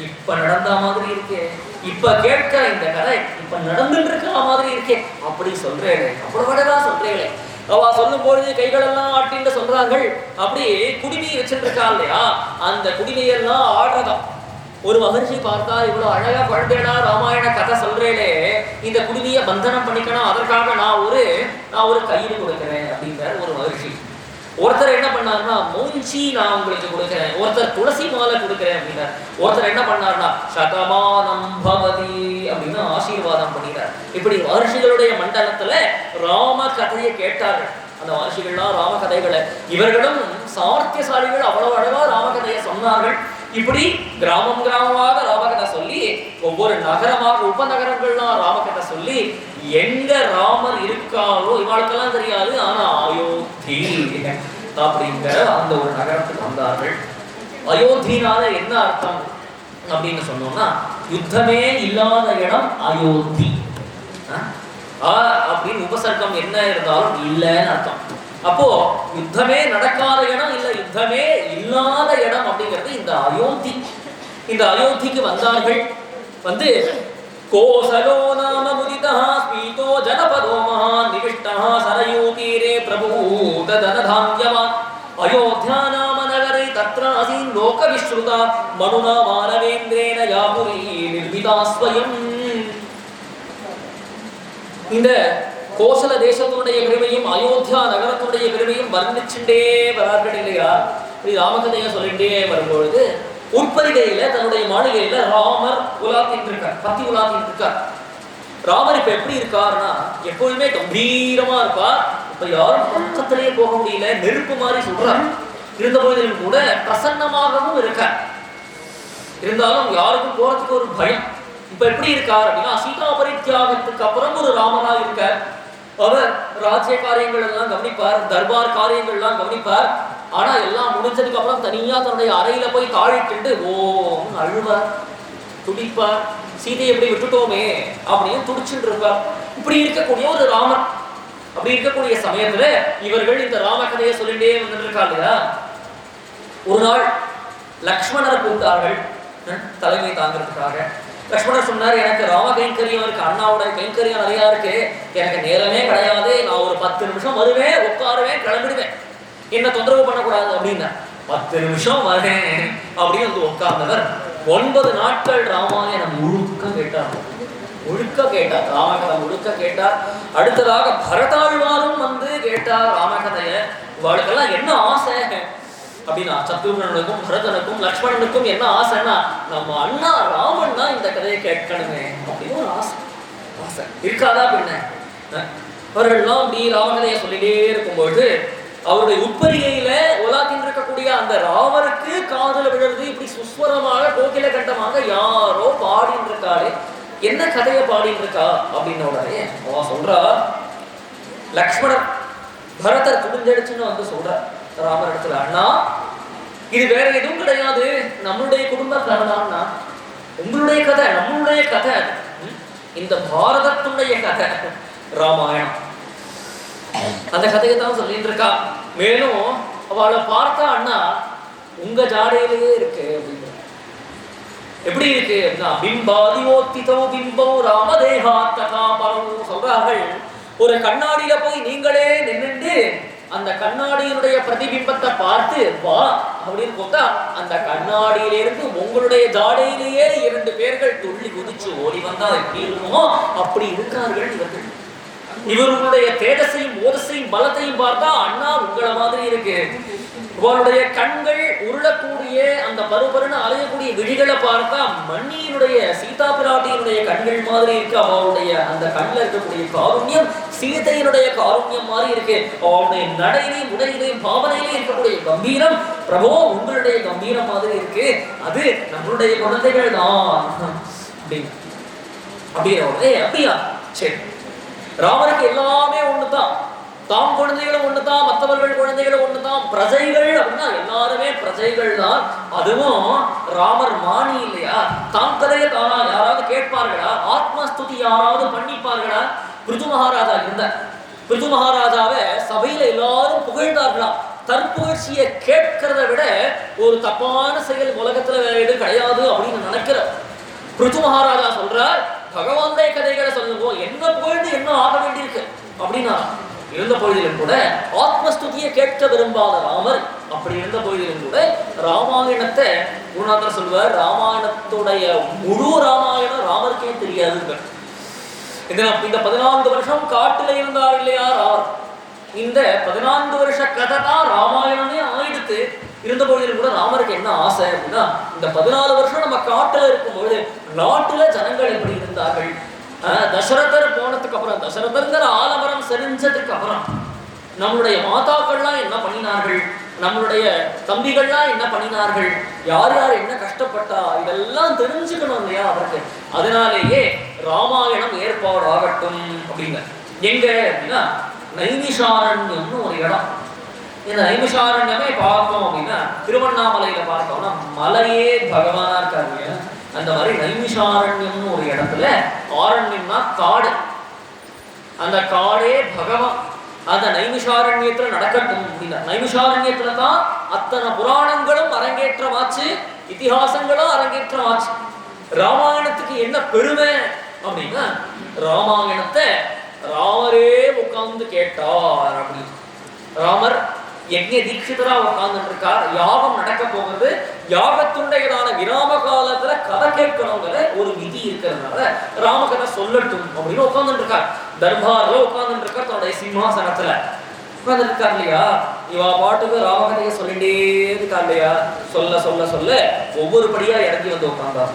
இப்ப நடந்த மாதிரி இருக்கே, இப்ப கேட்க இந்த கதை இப்ப நடந்துட்டு இருக்கிற மாதிரி இருக்கே அப்படி சொல்றேன். அப்புறமேதான் சொல்றேன். அவ சொல்லும் பொழுது கைகளெல்லாம் ஆட்டின்னு சொல்றார்கள். அப்படி குடிமை வச்சுட்டு இருக்கா இல்லையா, அந்த குடிமையெல்லாம் ஆடுறதா. ஒரு மகர்ஷி பார்த்தா இவ்வளவு அழகா குழந்தைடா ராமாயண கதை சொல்றேனே, இந்த குடிமையை பந்தனம் பண்ணிக்கணும், அதற்காக நான் ஒரு கயிறு கொடுக்கிறேன் அப்படிங்கிற ஒரு மகர்ஷி. ஒருத்தர் என்ன பண்ணாருன்னா மூஞ்சி நான் உங்களுக்கு கொடுக்கிறேன், ஒருத்தர் துளசி மாலை கொடுக்கிறேன் அப்படின்னார். ஒருத்தர் என்ன பண்ணாருன்னா சதமானம் பவதி அப்படின்னு ஆசீர்வாதம் பண்ணினார். இப்படி மகர்ஷிகளுடைய மண்டலத்துல ராம கதையை கேட்டார்கள். அந்த மகர்ஷிகள்லாம் ராம கதைகளை, இவர்களும் சாமர்த்தியசாலிகள், அவ்வளவு அழகா ராமகதையை சொன்னார்கள். இப்படி கிராமமாக ராமகதை சொல்லி, ஒவ்வொரு நகரமாக உபநகரங்கள்லாம் ராமகதை சொல்லி, எங்க ராமர் இருக்காரோ இவாளுக்கெல்லாம் தெரியாது, ஆனா அயோத்தி அப்படிங்கிற அந்த ஒரு நகரத்துக்கு வந்தார்கள். அயோத்தினால என்ன அர்த்தம் அப்படின்னு சொன்னோம்னா யுத்தமே இல்லாத இடம் அயோத்தி அப்படின்னு உபசர்க்கம் என்ன இருந்தாலும் இல்லைன்னு அர்த்தம். அப்போ யுத்தமே நடக்காத இடம் இல்ல, யுத்தமே இல்லாத இடம் அப்படிங்கிறது இந்த அயோத்தி. இந்த அயோத்திக்கு வந்தார்கள். வந்து கோசலோ நாம முதிதா ஸ்பீதோ ஜனபதோ மகான் நிவிஷ்டா சரயூ தீரே பிரபூத தனதான்யவான் அயோத்தியா நாம நகரை தத்ராசீன் லோக விஸ்ருதா மனுனா மானவேந்திரேன யாபுரி நிர்மிதா ஸ்வயம். இந்த கோசல தேசத்தினுடைய பெருமையும் அயோத்தியா நகரத்தினுடைய பெருமையும் வர்ணிச்சுட்டே வரார்கள் இல்லையா. ராமகதையை சொல்லிட்டே வரும்பொழுது உட்பரிகையில தன்னுடைய மாளிகையில ராமர் உலாத்தின் இருக்கார், பத்தி உலாத்தின் இருக்கார். ராமர் இப்ப எப்படி இருக்காருன்னா எப்பொழுதுமே கம்பீரமா இருப்பார். இப்ப யாரும் பக்கத்திலேயே போக முடியல, நெருப்பு மாதிரி சொல்றார். இருந்த போதிலும் கூட பிரசன்னமாகவும் இருக்கார். இருந்தாலும் யாருக்கும் போறதுக்கு ஒரு பயம். இப்ப எப்படி இருக்கார் அப்படின்னா சீதா பரித்தியாகத்துக்கு அப்புறம் ஒரு ராமரா இருக்கார். அவர் ராஜ்ய காரியங்கள் எல்லாம் கவனிப்பார், தர்பார் காரியங்கள் எல்லாம் கவனிப்பார். ஆனா எல்லாம் முடிஞ்சதுக்கு அப்புறம் தனியா தன்னுடைய அறையில போய் தாழிட்டு ஓம் அழுவார், துடிப்பார். சீதையை எப்படி விட்டுட்டோமே அப்படின்னு துடிச்சுட்டு இருப்பார். இப்படி இருக்கக்கூடிய ஒரு ராமர். அப்படி இருக்கக்கூடிய சமயத்துல இவர்கள் இந்த ராமகதையை சொல்லிட்டே வந்துருக்கா இல்லையா. ஒரு நாள் லக்ஷ்மணரை கூப்பிட்டார்கள் தலைமை தாங்கிறதுக்காக. லக்ஷ்மணர் சொன்னார், எனக்கு ராம கைங்கரியம் இருக்கு, அண்ணாவோட கைங்கரியம் நிறையா இருக்கு, எனக்கு நேரமே கிடையாது, நான் ஒரு 10 நிமிஷம் வருவேன், உட்காருவேன், கிளம்பிடுவேன், என்ன தொந்தரவு பண்ணக்கூடாது அப்படின்னா. 10 நிமிஷம் வரேன் அப்படின்னு வந்து உட்கார்ந்தவர் 9 நாட்கள் ராமாயணம் முழுக்க கேட்டார். ராமகதை முழுக்க கேட்டார். அடுத்ததாக பரதாழ்வாரும் வந்து கேட்டார் ராமகதைய. இவளுக்கெல்லாம் என்ன ஆசை அப்படின்னா, சத்ருகனுக்கும் பரதனுக்கும் லக்ஷ்மணனுக்கும் என்ன ஆசைன்னா, நம்ம அண்ணா ராமன் தான் இந்த கதையை கேட்கணுமே அப்படின்னு ஒரு ஆசை இருக்காதா பின்ன. அவர்கள்லாம் அப்படி ராமகதையை சொல்லிட்டே இருக்கும்போது அவருடைய உட்பரிகையில உலாத்தின் இருக்கக்கூடிய அந்த ராமருக்கு காதல விழுறது இப்படி சுஸ்வரமாக கோகில கண்டமாக யாரோ பாடின்னு இருக்காரு. என்ன கதையை பாடின்னு இருக்கா அப்படின்ன உடனே அவன் சொல்றா, லக்ஷ்மணர் பரதர் துணிஞ்சடிச்சுன்னு வந்து சொல்ற ராமர் இடத்துல, அண்ணா இது வேற எதுவும் கிடையாது, நம்மளுடைய குடும்ப கதை தான்னா, உங்களுடைய கதை, நம்மளுடைய கதை, இந்த பாரதத்துடைய கதை ராமாயணம், அந்த கதையை தான் சொல்லிட்டு இருக்கா. மேலும் அவளை பார்த்தா அண்ணா உங்க ஜாடையிலேயே இருக்கு அப்படின்னு. எப்படி இருக்கு அப்படின்னா, பிம்பாதியோத்திதோ பிம்போ ராமதேகாத்தகா பரவும் சொல்றார்கள். ஒரு கண்ணாடியில போய் நீங்களே நின்றுட்டு அந்த கண்ணாடியினுடைய பிரதிபிம்பத்தை பார்த்து வா அப்படின்னு போட்டா அந்த கண்ணாடியிலிருந்து உங்களுடைய ஜாடையிலேயே 2 பேர்கள் துள்ளி குதிச்சு ஓடி வந்தா எப்படி இருக்குமோ அப்படி இருக்கார்கள் இவர்கள். இவர்களுடைய தேஜஸையும் ஓதசையும் பலத்தையும் பார்த்தா அண்ணா உங்களை மாதிரி இருக்கு. இவருடைய கண்கள் உருளக்கூடிய அந்த பருபருன்னு அலையக்கூடிய விழிகளை பார்த்தா மண்ணியினுடைய சீதா பிராட்டியினுடைய கண்கள் மாதிரி இருக்கு. அவளுடைய அந்த கண்ணில் இருக்கக்கூடிய காருண்யம் சீதையினுடைய காருண்யம் மாதிரி இருக்கு. அவளுடைய நடையிலையும் உடையிலையும் பாவனையிலையும் இருக்கக்கூடிய கம்பீரம் பிரபோ உங்களுடைய கம்பீரம் மாதிரி இருக்கு. அது நம்மளுடைய குழந்தைகள் தான் அப்படியா? சரி, ராமருக்கு எல்லாமே ஒண்ணுதான், தாம் குழந்தைகளும் ஒண்ணுதான், மற்றவர்கள் குழந்தைகளும் ஒண்ணுதான், பிரஜைகள் அப்படின்னா எல்லாருமே பிரஜைகள் தான். அதுவும் ராமர் மாணி இல்லையா, தாம் கதையை தானா யாராவது கேட்பார்களா, ஆத்மஸ்துதி யாராவது பண்ணிப்பார்களா? பிருது மகாராஜா இருந்தார். பிருது மகாராஜாவை சபையில எல்லாரும் புகழ்ந்தார்களாம். தற்புகழ்ச்சியை கேட்கிறத விட ஒரு தப்பான செயல் உலகத்துல வேற எதுவும் கிடையாது அப்படின்னு நினைக்கிறார். பிருது மகாராஜா சொல்றார், பகவானுடைய கதைகளை சொல்லுவோம், என்ன புகழ்ந்து என்ன ஆக வேண்டியிருக்கு அப்படின்னா. இருந்த பொழுதிலும் கூட ஆத்மஸ்துதியை கேட்க விரும்பாத ராமர் அப்படி இருந்த பொழுதிலும் கூட ராமாயணத்தை குருநாதர் சொல்வார், ராமாயணத்துடைய முழு ராமாயணம் ராமருக்கே தெரியாது. இந்த 14 வருஷம் காட்டுல இருந்தார் இல்லையா ராமர், இந்த 14 வருஷ கதை தான் ராமாயணமே ஆயிடுத்து. இருந்த பொழுதிலும் கூட ராமருக்கு என்ன ஆசை அப்படின்னா, இந்த 14 வருஷம் நம்ம காட்டுல இருக்கும்போது நாட்டுல ஜனங்கள் எப்படி இருந்தார்கள், தசரதர் போனதுக்கு அப்புறம், தசரதர்ங்கிற ஆலமரம் செறிஞ்சதுக்கு அப்புறம் நம்மளுடைய மாதாக்கள்லாம் என்ன பண்ணினார்கள், நம்மளுடைய தம்பிகள்லாம் என்ன பண்ணினார்கள், யார் யார் என்ன கஷ்டப்பட்டா, இதெல்லாம் தெரிஞ்சுக்கணும் இல்லையா அவருக்கு. அதனாலேயே ராமாயணம் ஏற்பாடு ஆகட்டும் அப்படிங்க. எங்க அப்படின்னா நைமிஷாரண்யம்னு ஒரு இடம். இந்த நைமிஷாரண்யமே பார்த்தோம் அப்படின்னா திருவண்ணாமலையில பார்த்தோம்னா மலையே பகவானா இருக்காங்க. அந்த மாதிரி நைமிஷாரண்யம்னு ஒரு இடத்துல, ஆரண்யம்னா காடு, அந்த காடே பகவான். அந்த நைமிஷாரண்யத்துல நடக்கட்டும் அப்படின்னா, நைமிஷாரண்யத்துல தான் அத்தனை புராணங்களும் அரங்கேற்றமாச்சு, இதிகாசங்களும் அரங்கேற்றமாச்சு. ராமாயணத்துக்கு என்ன பெருமை அப்படின்னா, ராமாயணத்தை ராமரே உட்கார்ந்து கேட்டார் அப்படின்னு. ராமர் யஜ்ஞ தீட்சிதரா உட்கார்ந்துட்டு இருக்கார். யாகம் நடக்க போகிறது, யாகத்துடையதான விராம காலத்துல கதை கேட்கணுங்கிற ஒரு விதி இருக்கிறதுனால ராமகதை சொல்லட்டும் அப்படின்னு உட்கார்ந்துட்டு இருக்கார். தர்பார்ல உட்கார்ந்துட்டு இருக்கார், தன்னுடைய சிம்மாசனத்துல உட்கார்ந்துட்டு இருக்கார் இல்லையா. இவா பாட்டுக்கு ராமகதையை சொல்லிட்டே இருக்கா இல்லையா. சொல்ல சொல்ல சொல்ல ஒவ்வொரு படியா இறங்கி வந்து உட்கார்ந்தார்.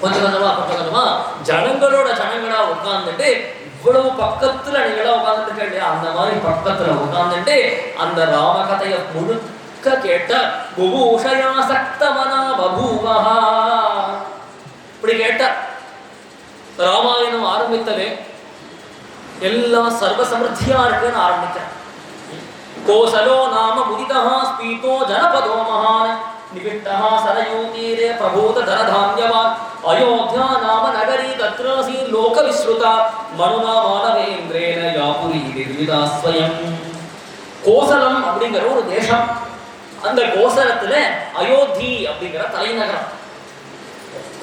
கொஞ்சம் கொஞ்சமா ஜனங்களா உட்கார்ந்துட்டு, இவ்வளவு பக்கத்துல நீங்களா உட்கார்ந்துட்டு இருக்க இல்லையா, அந்த மாதிரி பக்கத்துல உட்கார்ந்துட்டு அந்த ராமகதைய முழுக்க கேட்ட புபூஷயாசக்தமனா பபூவஹா இப்படி கேட்ட. ராமாயணம் ஆரம்பித்தது எல்லாம் சர்வ சமர்த்தியா இருக்குன்னு ஆரம்பிக்கிறேன். கோசலோ நாம முதிதா ஸ்பீதோ ஜனபதோ மகான் निविष्टः सरयूतीरे प्रभूत धनधान्यवान् अयोध्या नाम नगरी तत्रासी लोकविश्रुता मनुना मानवेन्द्रेण यापुरी निर्मिता स्वयं கோசலம் அப்படிங்கிற ஒரு தேசம். அந்த கோசலத்துல அயோத்தி அப்படிங்கிற தலைநகரம்.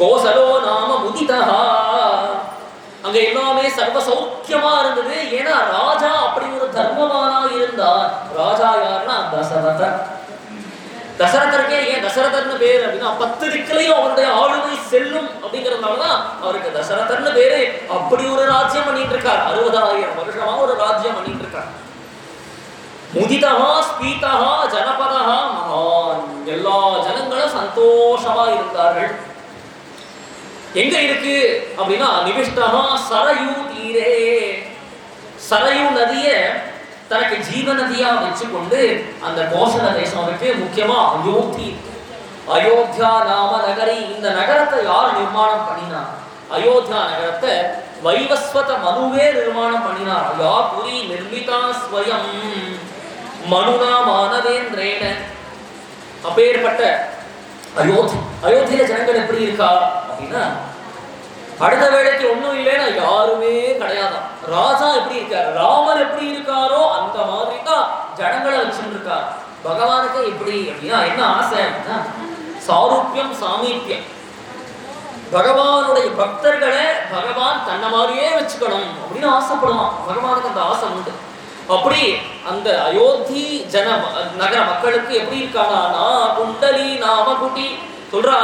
கோசலோ நாம முதிதா, அங்க எல்லாமே சர்வ சௌக்கியமா இருந்தது. ஏன்னா ராஜா அப்படி ஒரு தர்மவானா இருந்தார். ராஜா யாருன்னா தசரதர். தசரதருக்கே ஏன் தசரதர்னு பேர் அப்படின்னா 10 திக்கிலையும் அவருடைய ஆளுமை செல்லும் அப்படிங்கறதுனாலதான் அவருக்கு தசரதர்னு பேரு. அப்படி ஒரு ராஜ்யம் பண்ணிட்டு இருக்கார். 60,000 வருஷமா ஒரு ராஜ்யம் பண்ணிட்டு இருக்கார். முதிதா ஸ்பீதா ஜனபதா மகான், எல்லா ஜனங்களும் சந்தோஷமா இருந்தார்கள். எங்க இருக்கு அப்படின்னா நிவிஷ்டா சரயூ தீரே, சரயூ நதிய தனக்கு ஜீவ நதியா வச்சுக்கொண்டு அந்த கோசல தேசம் இருக்கு. முக்கியமா அயோத்தி, அயோத்தியா நாம நகரி. இந்த நகரத்தை யார் நிர்மாணம் பண்ணினா? அயோத்தியா நகரத்தை வைவஸ்வத மனுவே நிர்மாணம் பண்ணினார். யா புரி நிர்மிதா ஸ்வயம் மனுனா மானவேந்திரேன. அப்பேற்பட்ட அயோத்தி, அயோத்தியில ஜனங்கள் எப்படி இருக்கா அப்படின்னா அடுத்த வேளைக்கு ஒண்ணும் இல்லைன்னா யாருமே கிடையாதான். ராஜா எப்படி இருக்காரு, ராமர் எப்படி இருக்காரோ அந்த மாதிரி தான் ஜனங்களை வச்சுட்டு இருக்கார். பகவானுக்கு எப்படி அப்படின்னா என்ன ஆசை அப்படின்னா சாரூபியம் சாமீபியம். பகவானுடைய பக்தர்களை பகவான் தன்னை மாதிரியே வச்சுக்கணும் அப்படின்னு ஆசைப்படுவான். பகவானுக்கு அந்த ஆசை உண்டு. அப்படி அந்த அயோத்தி ஜன நகர மக்களுக்கு எப்படி இருக்கானா குண்டலி நாம குட்டி சொல்றா.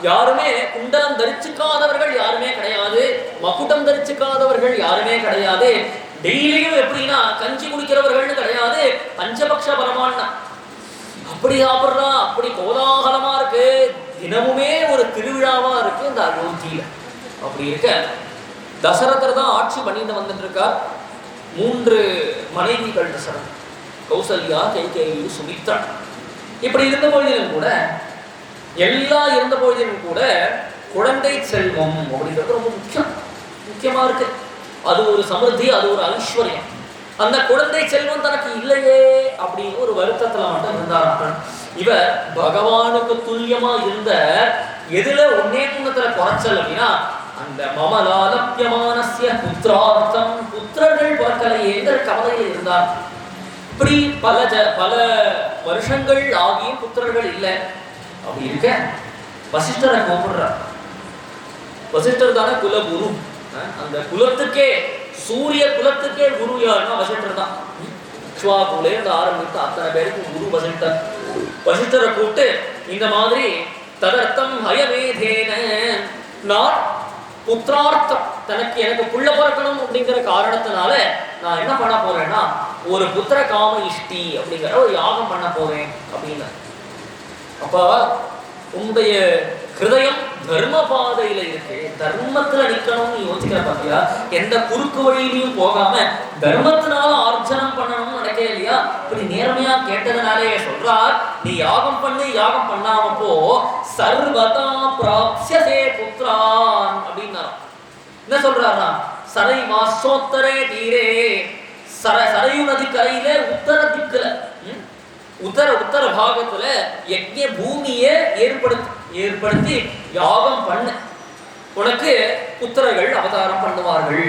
யாருமே குண்டலம் தரிச்சுக்காதவர்கள் யாருமே கிடையாது, மகுடம் தரிச்சுக்காதவர்கள் யாருமே கிடையாது. டெய்லியும் எப்படின்னா கஞ்சி குடிக்கிறவர்கள்னு கிடையாது. பஞ்சபக்ஷ பரமாண்ண அப்படி சாப்பிடுறா. அப்படி கோலாகலமா இருக்கு. தினமுமே ஒரு திருவிழாவா இருக்கு இந்த அயோத்தியில. அப்படி இருக்க தசரதர் தான் ஆட்சி பண்ணிட்டு வந்துட்டு இருக்கார். 3 மனைவிகள் தசரதர், கௌசல்யா, கைகேயி, சுமித்ரா. இப்படி இருந்த பொழுதிலும் கூட, எல்லாம் இருந்த பொழுதிலும் கூட குழந்தை செல்வம் அப்படிங்கிறது ரொம்ப முக்கியமா இருக்கு. அது ஒரு சமிருத்தி, அது ஒரு ஐஸ்வர்யம். அந்த குழந்தை செல்வம் தனக்கு இல்லையே அப்படின்னு ஒரு வருத்தத்துல மட்டும் இருந்தார். இவர் பகவானுக்கு துல்லியமா இருந்த எதுல ஒன்னே குணத்துல குறைச்சல் அப்படின்னா அந்த மமலாலப்யமானஸ்ய புத்திரார்த்தம், புத்திரர்கள் பிறக்கலையேங்கிற கவலையில் இருந்தார். இப்படி பல வருஷங்கள் ஆகியும் புத்திரர்கள் இல்லை. அப்படி இருக்க வசிஷ்டரை கூப்பிடுறார். வசிஷ்டர் தானே குலகுரு. அந்த குலத்துக்கே, சூரிய குலத்துக்கே குரு யாருன்னா வசிஷ்டர் தான். இக்ஷ்வாகுலேருந்து ஆரம்பித்து அத்தனை பேருக்கும் குரு வசிஷ்டர். வசிஷ்டரை கூப்பிட்டு இந்த மாதிரி ததர்த்தம் ஹயமேதேன, நான் புத்திரார்த்தம் எனக்கு புள்ள பிறக்கணும் அப்படிங்கிற காரணத்தினால நான் என்ன பண்ண போறேன்னா ஒரு புத்திர காம இஷ்டி அப்படிங்கிற ஒரு யாகம் பண்ண போறேன் அப்படின்னு. அப்ப உன்னுடைய ஹிருதயம் தர்ம பாதையில இருக்கு, தர்மத்துல நிக்கணும்னு யோசிக்கிற பாத்தியா? எந்த குறுக்கு வழியிலையும் போகாம தர்மத்தினால ஆர்ஜனம் பண்ணணும்னு நினைக்கவே இல்லையா? இப்படி நேர்மையா கேட்டதுனாலே சொல்றார், நீ யாகம் பண்ணு, யாகம் பண்ணாம போ, சர்வதா பிராப்ஸ்யசே புத்ரான் அப்படின்னா. என்ன சொல்றாரா? சரை மாசோத்தரே தீரே, சரையு நதி கரையில உத்தர திக்குல உத்தர பாகத்துல யஜ்ஞ பூமியை ஏற்படுத்தி யாகம் பண்ண, உனக்கு புத்திரர்கள் அவதாரம் பண்ணுவார்கள்.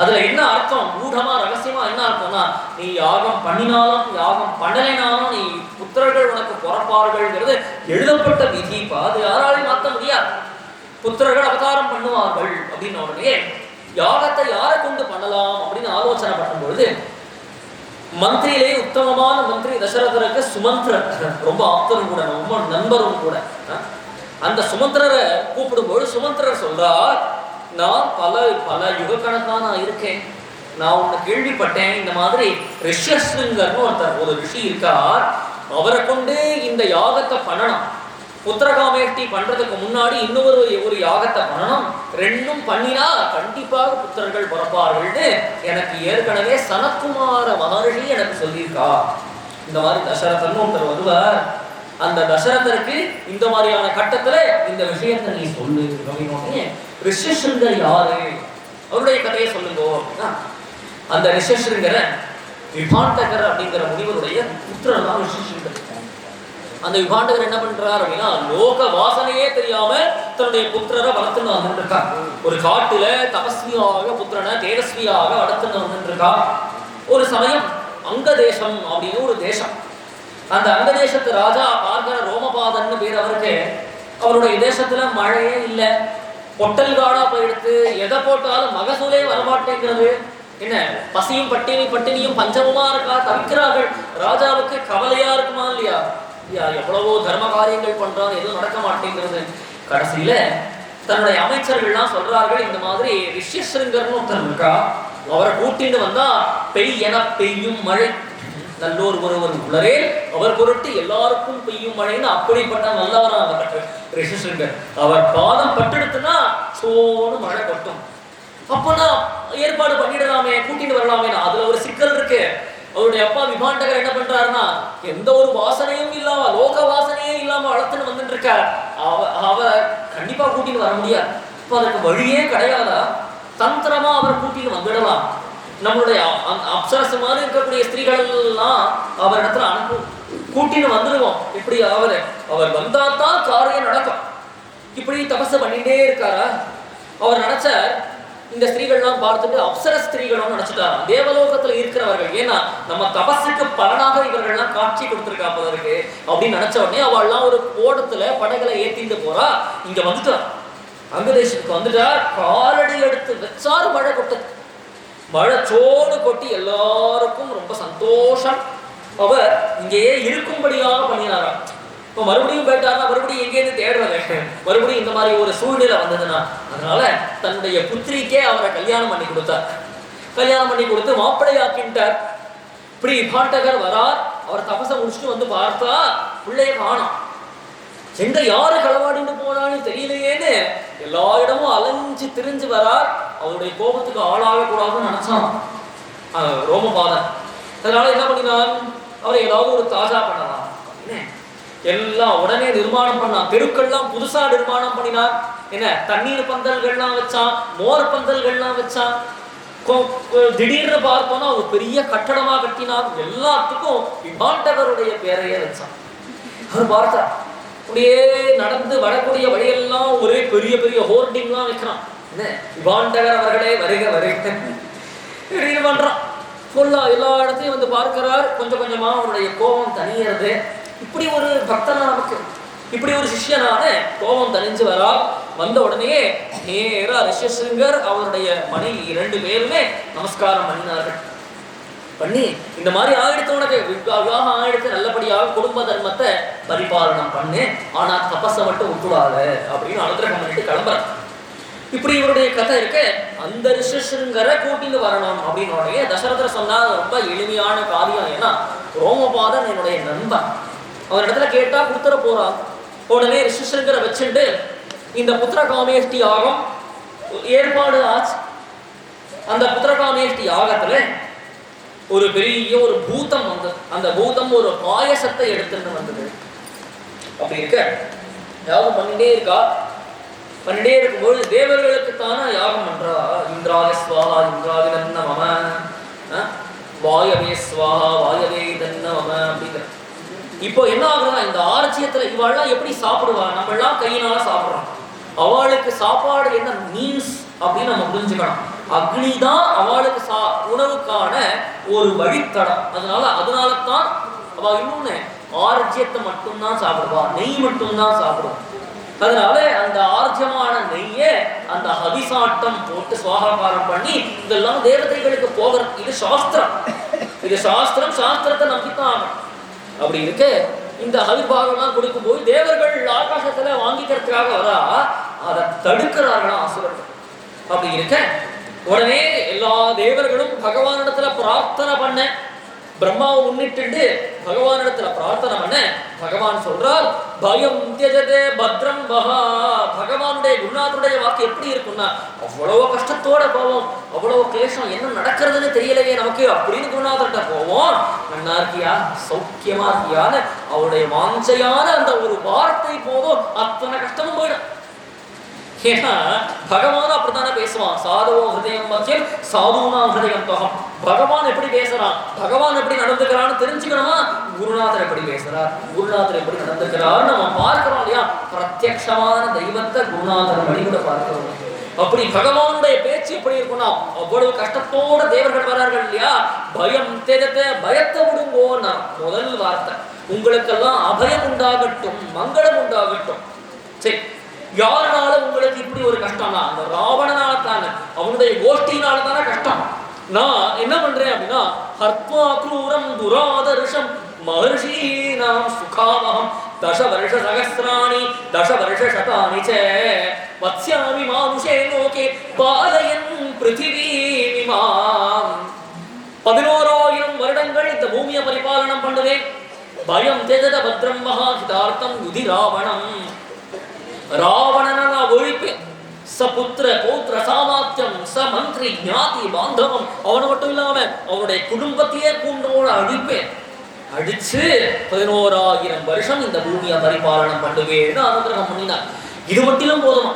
அதுல என்ன அர்த்தம்? மூடமா ரகசியமா என்ன அர்த்தம்னா, நீ யாகம் பண்ணினாலும் யாகம் பண்ணலைனாலும் நீ புத்திரர்கள் உனக்கு பிறப்பார்கள்ங்கிறது எழுதப்பட்ட விதிப்பா. அது யாராலையும் மாற்ற முடியாது. புத்திரர்கள் அவதாரம் பண்ணுவார்கள் அப்படின்னு உடனே யாகத்தை யாரை கொண்டு பண்ணலாம் அப்படின்னு ஆலோசனை பண்ணும்பொழுது மந்திரியிலே உத்தமமான மந்திரி தசரதருக்கு சுமந்திரர், ரொம்ப ஆப்தரும் கூட, ரொம்ப நண்பரும் கூட. அந்த சுமந்திரரை கூப்பிடும்போது சுமந்திரர் சொல்றார், நான் பல யுக கணக்கா நான் இருக்கேன், நான் உன்னை கேள்விப்பட்டேன், இந்த மாதிரி ரிஷஸ்ருங்கர்னு ஒரு ரிஷி இருக்கார், அவரை கொண்டு இந்த யாகத்தை பண்ணணும். புத்திரகாமேஷ்டி பண்றதுக்கு முன்னாடி இன்னொரு யாகத்தை பண்ணணும். ரெண்டும் பண்ணினா கண்டிப்பாக புத்திரர்கள் பிறப்பார்கள்னு எனக்கு ஏற்கனவே சனத்குமார மகர்ஷி எனக்கு சொல்லியிருக்கா. இந்த மாதிரி தசரதன் ஒருத்தர் வருவார், அந்த தசரதருக்கு இந்த மாதிரியான கட்டத்துல இந்த விஷயத்தை நீ சொல்லு அப்படின்னு. ரிஷஸ்ருங்கர் யாரு, அவருடைய கதையை சொல்லுங்க அப்படின்னா, அந்த ரிஷஸ்ருங்கரை விபாண்டகர் அப்படிங்கிற முனிவருடைய புத்திரர் தான் ரிஷஸ்ருங்கர். அந்த விபாண்டகர் என்ன பண்றார் அப்படின்னா லோக வாசனையே தெரியாம தன்னுடைய புத்திரரை வளர்த்துன்னு வந்துட்டு இருக்கா. ஒரு காட்டுல தபஸ்வியாக புத்திரனை தேஜஸ்வியாக வளர்த்துன்னு வந்துட்டு இருக்கா. ஒரு சமயம் அங்க தேசம் அப்படின்னு ஒரு தேசம். அந்த அங்க தேசத்து ராஜா பார்க்கிற ரோமபாதன்னு பேர் அவருக்கு. அவருடைய தேசத்துல மழையே இல்லை, பொட்டல் காடா போயிடுத்து, எதை போட்டாலும் மகசூலே வரமாட்டேங்கிறது. என்ன பசியும் பட்டினியும் பஞ்சமுமா இருக்கா, தவிக்கிறார்கள். ராஜாவுக்கு கவலையா இருக்குமா இல்லையா? எவ்வளவோ தர்ம காரியங்கள் பண்றான், எதுவும் நடக்க மாட்டேங்கிறது. கடைசியில தன்னுடைய அமைச்சர்கள்லாம் சொல்றார்கள், இந்த மாதிரி ரிஷ்யசிருங்கர்னு ஒருத்தர் இருக்கா, அவரை கூட்டிட்டு வந்தா பெய்யும் மழை, நல்லோர் ஒருவர் உளரே அவர் பொருட்டு எல்லாருக்கும் பெய்யும் மழைன்னு அப்படிப்பட்ட நல்லவரா அவர் ரிஷிசிருங்கர். அவர் பாதம் பட்டெடுத்துனா சோன்னு மழை கொட்டும். அப்போனா ஏற்பாடு பண்ணிடலாமே, கூட்டிட்டு வரலாமே. அதுல ஒரு சிக்கல் இருக்கு. அவருடைய அப்பா விபாண்டகர் என்ன பண்றாருன்னா, எந்த ஒரு வாசனையும் இல்லாம, லோக வாசனையே இல்லாம வளர்த்துன்னு வந்துட்டு இருக்கார். அவ கண்டிப்பா கூட்டிட்டு வர முடியாது. இப்போ அதற்கு வழியே கிடையாதா? தந்திரமா அவர் கூட்டிட்டு வந்துடலாம். நம்மளுடைய அப்சரசு மாதிரி இருக்கக்கூடிய ஸ்திரீகள் எல்லாம் அவர் இடத்துல கூட்டின்னு வந்துடுவோம். இப்படி அவர் வந்தாதான் காரியம் நடக்கும். இப்படி தபசு பண்ணிட்டே இருக்காரா? அவர் நினைச்ச இந்த ஸ்திரீகள்லாம் பார்த்துட்டு அப்சர ஸ்திரீகளும் நினைச்சிட்டாராம், தேவலோகத்துல இருக்கிறவர்கள். ஏன்னா நம்ம தபஸுக்கு பலனாக இவர்கள்லாம் காட்சி கொடுத்துருக்கா போதற்கு அப்படின்னு நினைச்ச உடனே அவள்லாம் ஒரு ஓடத்துல படைகளை ஏத்திட்டு போறா. இங்க வந்துட்டார், அங்கதேசத்துக்கு வந்துட்டார். காலடி எடுத்து வச்சாரு, மழை கொட்டது. மழை சோடு கொட்டி எல்லாருக்கும் ரொம்ப சந்தோஷம். அவர் இங்கேயே இருக்கும்படியாக பண்ணினாராம். இப்போ மறுபடியும் போயிட்டாருன்னா மறுபடியும் எங்கேயிருந்து தேடுறது, மறுபடியும் இந்த மாதிரி ஒரு சூழ்நிலை வந்ததுன்னா. அதனால தன்னுடைய புத்திரிக்கே அவரை கல்யாணம் பண்ணி கொடுத்தார். கல்யாணம் பண்ணி கொடுத்து மாப்பிள்ளையாக்கின்ட்டார். இப்படி பாண்டகர் வரார். அவர் தபசை முடிச்சுட்டு வந்து பார்த்தா பிள்ளைய காணோம். எங்க யாரு களவாடின்னு போனான்னு தெரியலையேன்னு எல்லா இடமும் அலைஞ்சு திரிஞ்சு வரார். அவருடைய கோபத்துக்கு ஆளாக கூடாதுன்னு நினைச்சான் ரோமபாதன். அதனால என்ன பண்ணினான், அவரை ஏதாவது ஒரு தாஜா பண்ணலாம் அப்படின்னு எல்லாம் உடனே நிர்மாணம் பண்ணான். தெருக்கள்லாம் புதுசா நிர்மாணம் பண்ணினார். என்ன தண்ணீர் பந்தல்கள்லாம் வச்சான், மோர் பந்தல்கள்லாம் வச்சான். திடீர்னு பார்த்தோம்னா ஒரு பெரிய கட்டடமா கட்டினார். எல்லாத்துக்கும் விபாண்டகருடைய பேரையே வச்சான். அவர் பார்த்தார், அப்படியே நடந்து வரக்கூடிய வழியெல்லாம் ஒரே பெரிய பெரிய ஹோர்டிங்லாம் வைக்கிறான். என்ன விபாண்டகர் அவர்களே வருக வருக பண்றான். ஃபுல்லா எல்லா இடத்தையும் வந்து பார்க்கிறார். கொஞ்சம் கொஞ்சமா அவருடைய கோபம் தனியறது. இப்படி ஒரு பக்தனா நமக்கு, இப்படி ஒரு சிஷ்யனான கோபம் தனிஞ்சு வரா. வந்த உடனே நேரா ரிஷிசிருங்கர் அவருடைய மனைவி 2 பேருமே நமஸ்காரம் பண்ணினார்கள். பண்ணி இந்த மாதிரி ஆயிடுத்து, உனக்கு விவாகம் ஆயிடுத்து, நல்லபடியாக குடும்ப தர்மத்தை பரிபாலனம் பண்ணு, ஆனா தபஸை மட்டும் விட்டுடாது அப்படின்னு அனுகிரகம் பண்ணிட்டு கிளம்புற. இப்படி இவருடைய கதை இருக்க. அந்த ரிஷிசிருங்கரை கூட்டிட்டு வரணும் அப்படின்னு தசரதர் சொன்னா ரொம்ப எளிமையான காரியம். ஏன்னா ரோமபாதன் என்னுடைய நண்பன், அவர் இடத்துல கேட்டா புத்திர போறான். உடனே ரிஷிசிருங்கரை வச்சுட்டு இந்த புத்திரகாமேஷ்டி யாகம் ஏற்பாடு ஆச்சு. அந்த புத்திரகாமேஷ்டி யாகத்துல ஒரு பெரிய ஒரு பூதம் வந்தது. அந்த பூதம் ஒரு பாயசத்தை எடுத்துட்டு வந்தது. அப்படி இருக்க யாகம் பண்ணிட்டே இருக்கா. பண்ணிட்டே இருக்கும்போது தேவர்களுக்கு தானே யாகம் பண்றா. இந்திராய ஸ்வாஹா இந்திராதி தன்ன மம, வாயவே ஸ்வாஹா வாயவே தன்ன மம அப்படிங்கிற. இப்போ என்ன ஆகுதுன்னா, இந்த ஆர்ச்சியத்துல இவாள்லாம் எப்படி சாப்பிடுவா? நம்ம எல்லாம் கையினால சாப்பிடுறோம். அவளுக்கு சாப்பாடு என்ன மீன்ஸ் அப்படின்னு நம்ம புரிஞ்சுக்கணும். அக்னி தான் அவளுக்கு உணவுக்கான ஒரு வழித்தடம். அதனால தான் அவ இன்னொன்னு ஆர்ஜியத்தை மட்டும்தான் சாப்பிடுவா, நெய் மட்டும்தான் சாப்பிடுவா. அதனால அந்த ஆர்ஜியமான நெய்ய அந்த ஹவிசாட்டம் போட்டு சுவாகாரம் பண்ணி இதெல்லாம் தேவதைகளுக்கு போகிறது. இது சாஸ்திரம், இது சாஸ்திரம். சாஸ்திரத்தை நம்பித்தான் ஆகும். அப்படி இருக்கு. இந்த ஹவிர்பாகம்லாம் கொடுக்கும்போது தேவர்கள் ஆகாசத்துல வாங்கிக்கிறதுக்காக வரா, அதை தடுக்கிறார்களா அசுரர்கள். அப்படி இருக்க உடனே எல்லா தேவர்களும் பகவானிடத்துல பிரார்த்தனை பண்ண, பிரம்மாவை முன்னிட்டு பகவானிடத்துல பிரார்த்தனை பண்ண, பகவான் சொல்றார் பயம் தியஜதே பத்ரம் பகா. பகவானுடைய குருநாதனுடைய வாக்கு எப்படி இருக்குன்னா, அவ்வளவு கஷ்டத்தோட போவோம், அவ்வளவு கிளேஷம், என்ன நடக்கிறதுன்னு தெரியலையே நமக்கு அப்படின்னு குருநாதர்கிட்ட போவோம். நன்னா இருக்கியா, சௌக்கியமா இருக்கியான்னு அவருடைய வாஞ்சையான அந்த ஒரு வார்த்தை போதும், அத்தனை கஷ்டமும் போயிடும். ஏன்னா பகவான் அப்படித்தானே பேசுவான். சாதுவோ ஹிருதயம் மத்தியம் சாதுனா ஹிருதயம் தோகம். பகவான் எப்படி பேசுறான், பகவான் எப்படி நடந்துக்கிறான்னு தெரிஞ்சுக்கணுமா, குருநாதர் எப்படி பேசுறார், குருநாதர் எப்படி நடந்துக்கிறார் நம்ம பார்க்கிறோம் இல்லையா. பிரத்யக்ஷமான தெய்வத்தை குருநாதர் வழிபட பார்க்கிறோம். அப்படி பகவானுடைய பேச்சு எப்படி இருக்கும்னா, அவ்வளவு கஷ்டத்தோட தேவர்கள் வரார்கள் இல்லையா. பயம் தெரிந்த பயத்தை விடுங்கோன்னா முதல் வார்த்தை, உங்களுக்கெல்லாம் அபயம் உண்டாகட்டும், மங்களம் உண்டாகட்டும். சரி, யாருனால உங்களுக்கு இப்படி ஒரு கஷ்டம்னா, அந்த ராவணனால தானே, அவனுடைய கோஷ்டினால தானே கஷ்டம். நான் என்ன பண்றேன் அப்படின்னா, ஹர்த்வா க்ரூரம் துராதர்ஷம் மஹர்ஷீனாம் சுகாவஹம் தச வருஷ சகஸ்ராணி தச வருஷ சதானி ச வத்ஸ்யாமி மானுஷே லோகே பாலயன் பிருத்திவீமிமாம். 11,000 வருடங்கள் இந்த பூமியை பரிபாலனம் பண்ணுவேன். பயம் தேஜத பத்ரம் மகா ஹிதார்த்தம் யுதி ராவணம். ராவணனை நான் ஒழிப்பேன். சபுத்திர பௌத்திர சாமாத்தியம் ச மந்திரி ஞாதி பாந்தவம். அவனை மட்டும் இல்லாம அவனுடைய குடும்பத்தையே கூண்டோட அழிப்பேன். அடிச்சு 11,000 வருஷம் இந்த பூமியை பரிபாலனம் பண்ணுவேன்னு அனுகிரகம் பண்ணினார். இது மட்டிலும் போதுமா,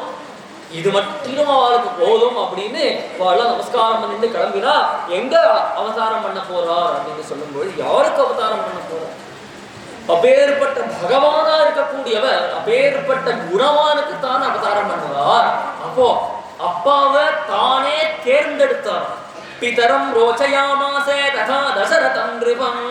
இது மட்டிலும் அவளுக்கு போதும் அப்படின்னு அவள நமஸ்காரம் பண்ணிட்டு கிளம்பினா, எங்க அவதாரம் பண்ண போறார் அப்படின்னு சொல்லும்போது, யாருக்கு அவதாரம் பண்ண போறார்? அப்பேற்பட்ட பகவானா இருக்கக்கூடியவர் அப்பேற்பட்ட குணவானுக்கு தான் அவதாரம் பண்ணுவார். அப்போ அப்பாவை தானே தேர்ந்தெடுத்தார். பிதரம் ரோச்சயாமாசே ததா தசரதம் நிருபம்.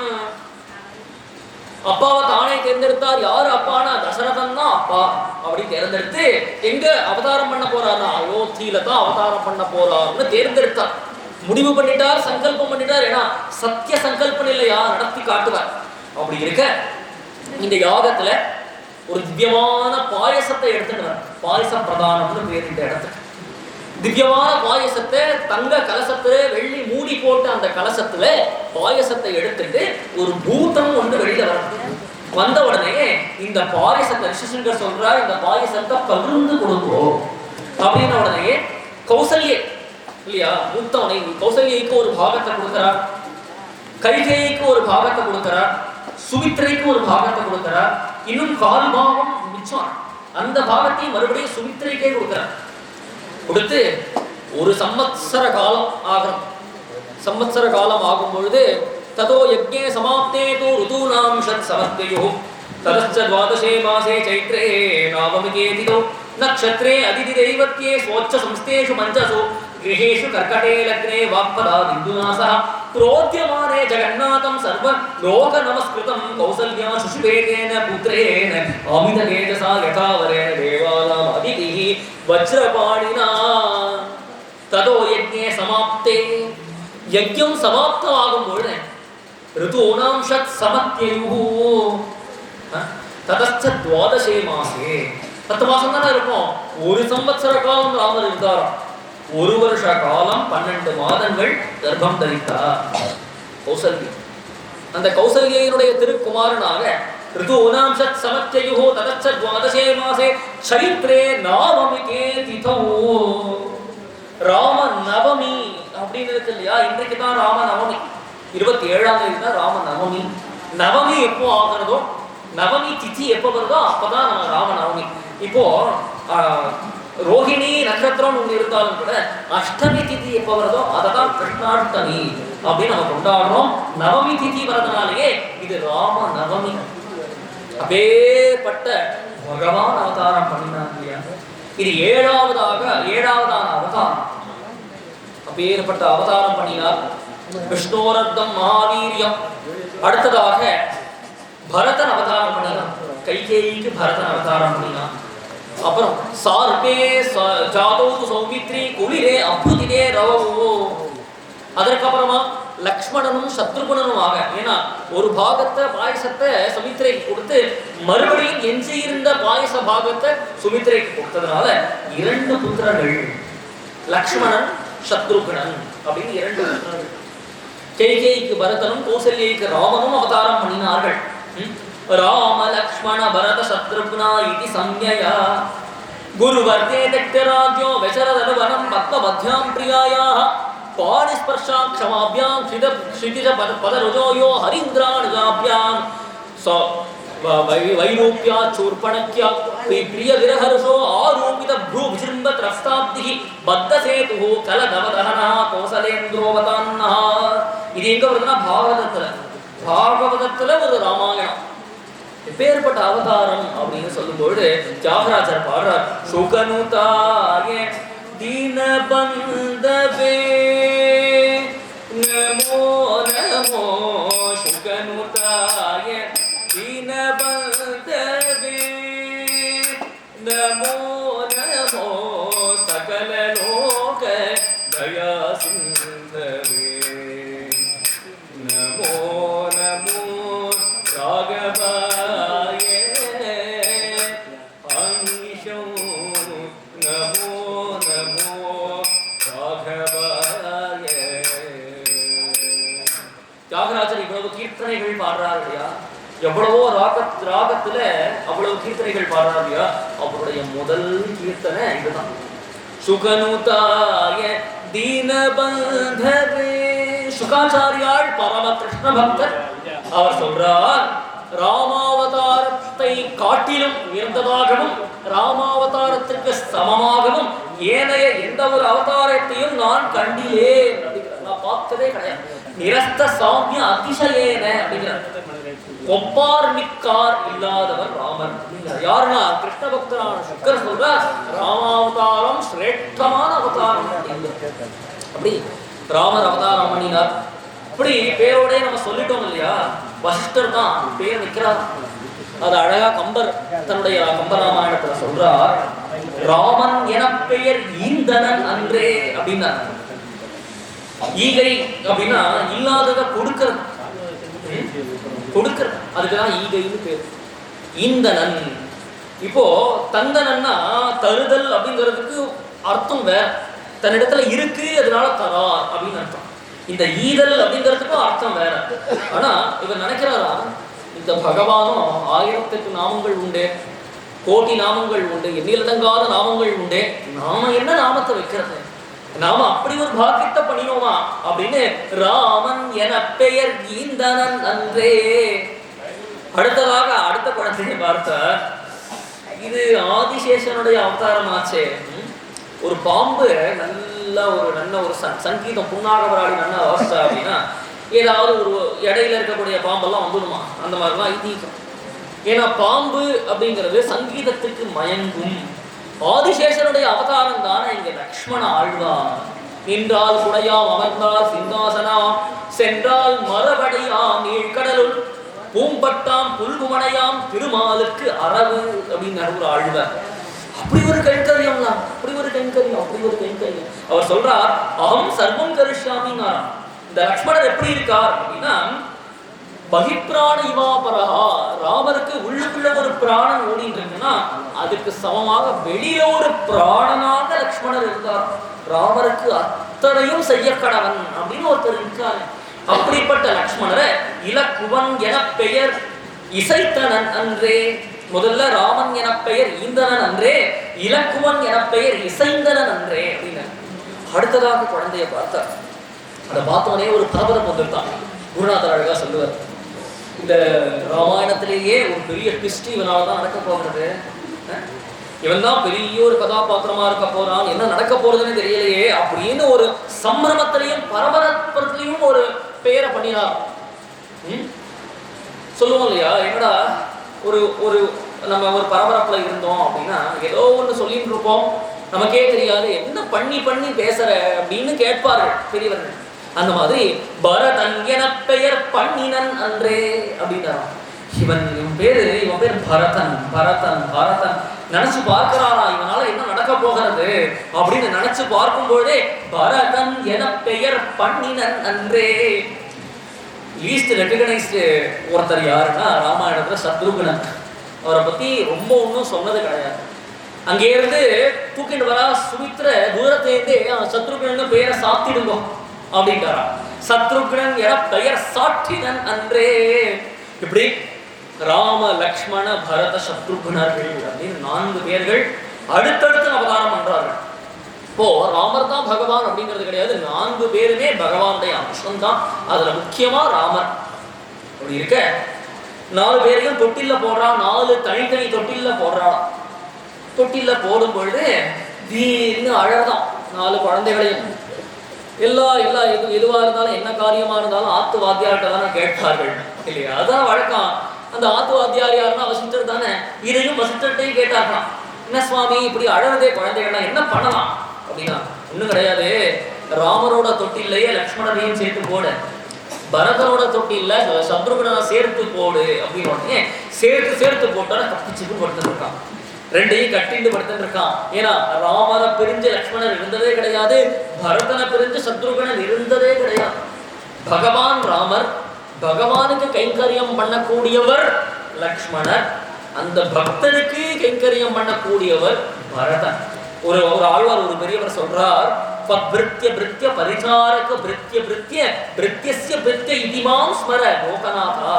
அப்பாவை தானே தேர்ந்தெடுத்தார். யாரு அப்பானா, தசரதன் தான் அப்பா. அப்படி தேர்ந்தெடுத்து எங்க அவதாரம் பண்ண போறாருன்னா, அயோத்தியில தான் அவதாரம் பண்ண போறாருன்னு தேர்ந்தெடுத்தார். முடிவு பண்ணிட்டார், சங்கல்பம் பண்ணிட்டார். ஏன்னா சத்திய சங்கல்பம் இல்லையா, நடத்தி காட்டுவார். அப்படி இருக்க இந்த யாகத்துல ஒரு திவ்யமான பாயசத்தை எடுத்துட்டு, பாயச பிரதானம்னு பேர் இந்த இடத்துக்கு. திவ்யமான பாயசத்தை தங்க கலசத்துல வெள்ளி மூடி போட்டு அந்த கலசத்துல பாயசத்தை எடுத்துட்டு ஒரு பூதம் ஒன்று வெளியில வந்த உடனே இந்த பாயசத்தை ரிஷிசங்கர் சொல்றார், இந்த பாயசத்தை பகிர்ந்து கொடுப்போம் அப்படின்ன உடனே கௌசல்யை இல்லையா, மூத்தவனை கௌசல்யைக்கு ஒரு பாகத்தை கொடுக்கிறார், கைகேயிக்கு ஒரு பாகத்தை கொடுக்கிறார், சுமித்ரைக்கு ஒரு பாகத்தை கொடுக்கிறார், இன்னும் 1/4 பாகம் மிச்சம். அந்த பாகத்தையும் மறுபடியும் சுமித்ரைக்கே கொடுக்கிறார். கொடுத்து ஒரு சம்வத்சர காலம் ஆகும். சம்வத்சர காலம் ஆகும் பொழுது ததோ யஜ்ஞே சமாப்தே தோ ருதூனாம் ஷட் சமர்ப்பயோ ததச்ச 12 மாசே சைத்ரே நவமிகே திதோ நக்ஷத்ரே அதிதி தெய்வத்யே ஸ்வோச்ச சம்ஸ்தேஷு மஞ்சசு கிரஹேஷு கர்கடே லக்னே வாக்பதா பிந்துநாசः க்ரோத்யமானே ஜகன்னாதம் சர்வ லோக நமஸ்கிருதம் கௌசல்யா சுஷுவேகேன புத்ரேன அமித தேஜசா யதாவரேன தேவானாம் அதிதிஹி வஜ்ரபாணினா. ததோ யஜ்ஞே சமாப்தே, யஜ்ஞம் சமாப்தமாகும் பொழுது ரிதூனாம் ஷட் சமத்யயுஹு ததச்ச 12 மாசே. 10 மாசம் தானே இருக்கும். ஒரு சம்வத்சர காலம் ராமர் இருந்தாராம். 1 வருஷ காலம் 12 மாதங்கள் கர்ப்பம் தரித்தார் கௌசல்யா. அந்த கௌசல்யினுடைய திருக்குமாரனாக ரிதூனாம் ஷட் சமத்யயுஹு ததச்ச 12 மாசே சைத்ரே நவமிகே திதோ. ராம நவமி அப்படின்னு இருக்கு இல்லையா, இன்றைக்கு தான் ராம நவமி. 27ஆம் தேதி தான் ராம நவமி. நவமி எப்போ ஆகிறதோ, நவமி திதி எப்போ வருதோ அப்பதான் நம்ம ராம நவமி. இப்போ ரோஹிணி நட்சத்திரம் ஒன்று இருந்தாலும் கூட அஷ்டமி திதி எப்போ வருதோ அதை தான் கிருஷ்ணாஷ்டமி அப்படின்னு நம்ம கொண்டாடுறோம். நவமி திதி வரதுனாலேயே இது ராம நவமி. அப்பேற்பட்ட பகவான் அவதாரம் பண்ணினாங்க. இது 7ஆவதான அவதாரம். அப்பேற்பட்ட அவதாரம் பண்ணினார். விஷ்ணோரத்தம் மகாவீரியம். அடுத்ததாக பரதன் அவதாரம் பண்ணினான். கைகேயிக்கு பரதன் அவதாரம் பண்ணினான். அப்புறம் சார்பே ஜாதவு சௌமித்ரி குளிரே அபுதிரே ரவோ. அதற்கப்புறமா லக்ஷ்மணனும் சத்ருகுணனும் ஆக, ஏன்னா ஒரு பாகத்தை பாயசத்தை சுமித்ரைக்கு கொடுத்து மறுபடியும் எஞ்சி இருந்த பாயச பாகத்தை சுமித்ரைக்கு கொடுத்ததுனால 2 புத்திரர்கள், லக்ஷ்மணன் சத்ருகுணன் அப்படின்னு 2 புத்திரர்கள். கைகேயிக்கு பரதனும் கௌசல்யைக்கு ராமனும் அவதாரம் பண்ணினார்கள். ராம லக்ஷ்மண பரத சத்ருக்னா இதி சம்யயா குருவர்தே தக்தராஜ்யோ வெசரதனுவனம் பத்மபத்யாம் பிரியாயாः பாணிஸ்பர்ஷாம் க்ஷமாப்யாம் க்ஷிதிஜ பதருஜோயோ ஹரிந்திராணுஜாப்யாம் வைரூப்யா சூர்பணக்யா प्रिय विरहर्षो आरोपित भ्रू विजृंभ त्रस्ताब्दिः बद्ध सेतुः कल नवदहनः कौसलेन्द्रोवतान्नः இது எங்க வருதுன்னா பாகவதத்துல ஒரு ராமாயணம் எப்பேற்பட்ட அவதாரம் அப்படின்னு சொல்லும்போது தியாகராஜர் பாடுறார் சுகனுதாய दीनबन्धवे नमो नमो शुकनुताय दीनबन्धवे नमो नमो सकललोक दया सिन्धवे नमो नमो राघवाय अंशो नमो தியாகராஜர் இவ்வளவு கீர்த்தனைகள் பாடுறாரு இல்லையா, எவ்வளவோ ராகத்துல அவ்வளவு கீர்த்தனைகள் பாடுறாரு இல்லையா, அவருடைய முதல் கீர்த்தனை இதுதான். சுகனுதாய தீனபந்தவே. சுகாச்சாரியாள் பரம கிருஷ்ண பக்தர். அவர் சொல்றார், ராமாவதாரத்தை காட்டிலும் உயர்ந்ததாகவும் ராமாவதாரத்திற்கு சமமாகவும் ஏனைய எந்த ஒரு அவதாரத்தையும் நான் கண்டிலே அப்படிங்கிறார். நான் பார்த்ததே கிடையாது. நிரஸ்த சாமிய அதிசயேன அப்படிங்கிறார். ஒப்பார் மிக்கார் இல்லாதவர் ராமர். யாருன்னா கிருஷ்ண பக்தரான சுக்கர் சொல்றார், ராமாவதாரம் சிரேஷ்டமான அவதாரம். அப்படி ராமர் அவதாரம் பண்ணினார். அப்படி பேரோட நம்ம சொல்லிட்டோம் இல்லையா, வசிஷ்டர் தான் பேர் நிற்கிறார். அது அழகா கம்பர் தன்னுடைய கம்பராமாயணத்துல சொல்றார், ராமன் என பெயர் ஈந்தனன் அன்றே அப்படின்னா. ஈகை அப்படின்னா இல்லாததை கொடுக்கிறது, அதுக்குதான் ஈகைன்னு பேர். ஈந்தனன். இப்போ தந்தனன்னா தருதல் அப்படிங்கிறதுக்கு அர்த்தம் வேற. தன்னிடத்துல இருக்கு அதனால தரார் அப்படின்னு அர்த்தம். இந்த ஈதல் அப்படிங்கிறதுக்கும் அர்த்தம் வேற. ஆனா இவர் நினைக்கிறாரா, இந்த பகவானும் 1008 நாமங்கள் உண்டு, கோடி நாமங்கள் உண்டு, எண்ணிலடங்காத நாமங்கள் உண்டு. நாம என்ன நாமத்தை வைக்கிறது, நாம அப்படி ஒரு பாக்கியத்தை பண்ணினோமா அப்படின்னு ராமன் என பெயர் ஈந்தனன் அன்றே. அடுத்ததாக அடுத்த குழந்தையை பார்த்த, இது ஆதிசேஷனுடைய அவதாரமாச்சே. ஒரு பாம்பு நல்ல ஒரு சங்கீதம் புண்ணாகவராளி நல்ல அவஸ்தை அப்படின்னா ஏதாவது ஒரு இடையில இருக்கக்கூடிய பாம்பெல்லாம் வந்துடுமா, அந்த மாதிரிலாம் ஐதீகம். ஏன்னா பாம்பு அப்படிங்கிறது சங்கீதத்துக்கு மயங்கும். ஆதிசேஷனுடைய அவதாரம் தானே இங்க லக்ஷ்மண ஆழ்வார். நின்றால் குடையாம், அமர்ந்தால் சிங்காசனாம், சென்றால் மரபடையாம், நீழ்கடலுள் பூம்பட்டாம், புல்குமனையாம், திருமாலுக்கு அரவு அப்படின்னு ஒரு ஆழ்வார். அப்படி ஒரு கைங்கரியம், அப்படி ஒரு கைங்கரியம். அவர் சொல்றார், அகம் சர்வம் கரிஷ்யாமின்னாராம். இந்த லக்ஷ்மணர் எப்படி இருக்கார் அப்படின்னா, பகிப்பிராண இவாபரஹா, ராமருக்கு உள்ளுக்குள்ள ஒரு பிராணன் ஓடிட்டு இருக்குன்னா அதுக்கு சமமாக வெளியில ஒரு பிராணனாக லக்ஷ்மணர் இருந்தார். ராமருக்கு அத்தனையும் செய்ய கடவன் அப்படின்னு ஒருத்தர் இருக்காரு. அப்படிப்பட்ட லக்ஷ்மணரை இலக்குவன் என பெயர் இசைத்தனன் அன்றே. முதல்ல ராமன் என பெயர் ஈந்தனன் அன்றே, இலக்குவன் என பெயர் இசைந்தனன் அன்றே அப்படின்னு. அடுத்ததாக குழந்தைய பார்த்தார். அதை பார்த்தோன்னே ஒரு பரபரப்பு வந்துட்டான். குருநாதர் அழகா சொல்லுவார், இந்த ராமாயணத்திலேயே ஒரு பெரிய ட்விஸ்ட் இவனால தான் நடக்க போகிறது, இவன் தான் பெரிய ஒரு கதாபாத்திரமா இருக்க போறான், என்ன நடக்க போறதுன்னு தெரியலையே அப்படின்னு ஒரு சம்பிரமத்திலையும் பரபரப்பத்திலையும் ஒரு பெயரை பண்ணினார். சொல்லுவோம் இல்லையா, என்னடா ஒரு ஒரு நம்ம ஒரு பரபரப்புல இருந்தோம் அப்படின்னா ஏதோ ஒன்று சொல்லிட்டு இருப்போம், நமக்கே தெரியாது என்ன பண்ணி பேசுற அப்படின்னு கேட்பார்கள் பெரியவர்கள். அந்த மாதிரி பரதன் என பெயர் பண்ணினன் அன்றே அப்படின்னா, இவன் பேர் பரதன் பரதன் பரதன் நினைச்சு பார்க்கிறாரா, இவனால என்ன நடக்க போகிறது அப்படின்னு நினைச்சு பார்க்கும்போதே பரதன் என பெயர் பண்ணினன் அன்றே. லீஸ்ட் ரெகக்னைஸ்டு ஒருத்தர் யாருன்னா ராமாயணத்துல சத்ருகுணன். அவரை பத்தி ரொம்ப ஒன்றும் சொன்னது கிடையாது. அங்கே இருந்து தூக்கிட்டு வரா சுமித்ர தூரத்திலேருந்தே சத்ருகுணன் பெயரை சாத்திடுங்க அப்படின்றாரா. சத்ருகுணன் என பெயர் சாற்றினன் அன்றே. இப்படி ராம லக்ஷ்மண பரத சத்ருகுணர்கள் அப்படின்னு 4 பேர்கள் அடுத்தடுத்து அவதாரம் பண்றார்கள். இப்போ ராமர் தான் பகவான் அப்படிங்கிறது கிடையாது, 4 பேருமே பகவானுடைய அம்சம் தான். அதுல முக்கியமா ராமர். அப்படி இருக்க 4 பேரையும் தொட்டில்ல போடுறா, 4 தனித்தனி தொட்டில்ல போடுறா. தொட்டில போடும் பொழுது தீர்னு அழகாம் 4 குழந்தைகளையும் எதுவா இருந்தாலும் என்ன காரியமா இருந்தாலும் ஆத்து வாத்தியார்கிட்ட தானே கேட்பார்கள் இல்லையா? அதான் வழக்கம். அந்த ஆத்து வாத்தியார் யாருன்னா வசிஷ்டர் தானே. இதையும் வசிஷ்டர்ட்டையும் கேட்டார்களாம், என்ன சுவாமி இப்படி அழகதே குழந்தைகள்லாம் என்ன பண்ணலாம் அப்படின்னா, ஒண்ணும் கிடையாது, ராமரோட தொட்டிலேயே லக்ஷ்மணரையும் சேர்த்து போடு, பரதனோட தொட்டில சத்ருகனை சேர்த்து போடு அப்படின்னு உடனே சேர்த்து போட்டோன்னா கப்பிச்சுக்கு படுத்துட்டு இருக்கான். ரெண்டையும் கட்டிட்டு படுத்துட்டு இருக்கான். ஏன்னா ராமரை பிரிஞ்சு லக்ஷ்மணன் இருந்ததே கிடையாது, பரதனை பிரிஞ்சு சத்ருகனன் இருந்ததே கிடையாது. பகவான் ராமர், பகவானுக்கு கைங்கரியம் பண்ணக்கூடியவர் லக்ஷ்மணர், அந்த பக்தனுக்கு கைங்கரியம் பண்ணக்கூடியவர் பரதன். ஒரு ஆழ்வார், ஒரு பெரியவர் சொல்றார், பிருத்திய பரிசாரக பிருத்தியஸ்ய பிருத்திய இதிமாம் ஸ்மர லோகநாதா.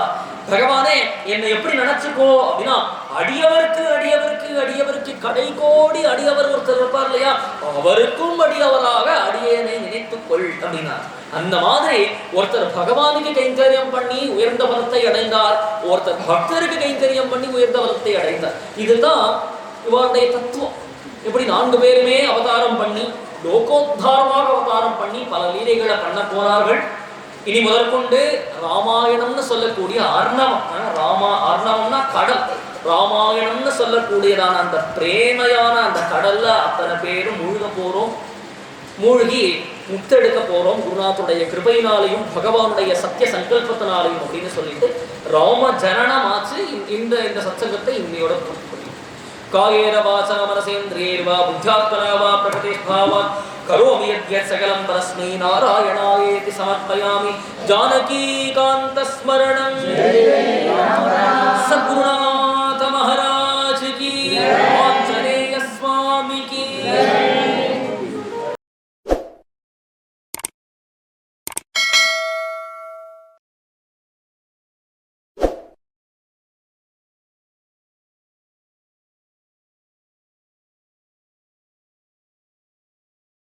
பகவானே என்னை எப்படி நினைச்சுக்கோ அப்படின்னா, அடியவருக்கு கடை கோடி அடியவர் ஒருத்தர் இருப்பார் இல்லையா, அவருக்கும் அடியவராக அடியேனை நினைத்துக்கொள் அப்படின்னா. அந்த மாதிரி ஒருத்தர் பகவானுக்கு கைங்கரியம் பண்ணி உயர்ந்த பலத்தை அடைந்தார், ஒருத்தர் பக்தருக்கு கைங்கரியம் பண்ணி உயர்ந்த பலத்தை அடைந்தார். இதுதான் இவருடைய தத்துவம். இப்படி 4 பேருமே அவதாரம் பண்ணி லோகோத்தாரமாக அவதாரம் பண்ணி பல லீலைகளை பண்ண போனார்கள். இனி முதற்கொண்டு ராமாயணம்னு சொல்லக்கூடிய அர்ணவம், அர்ணவம்னா கடல், ராமாயணம்னு சொல்லக்கூடியதான அந்த பிரேமையான அந்த கடல்ல அத்தனை பேரும் முழுக போறோம், மூழ்கி முத்தெடுக்க போறோம் குருநாத்துடைய கிருபையினாலையும் பகவானுடைய சத்திய சங்கல்பத்தினாலையும் அப்படின்னு சொல்லிட்டு ராம ஜனனமாச்சு. இந்த சத்சங்கத்தை இன்னையோட காயேன வாசா மனசேந்திரியேர்வா புத்தியாத்மனா வா பிரகதிஸ்பாவாத் கரோமி யத்யத் சகலம் பரஸ்மை நாராயணாயேதி சமர்ப்பயாமி. ஜானகீகாந்த ஸ்மரணம் சத்குருணா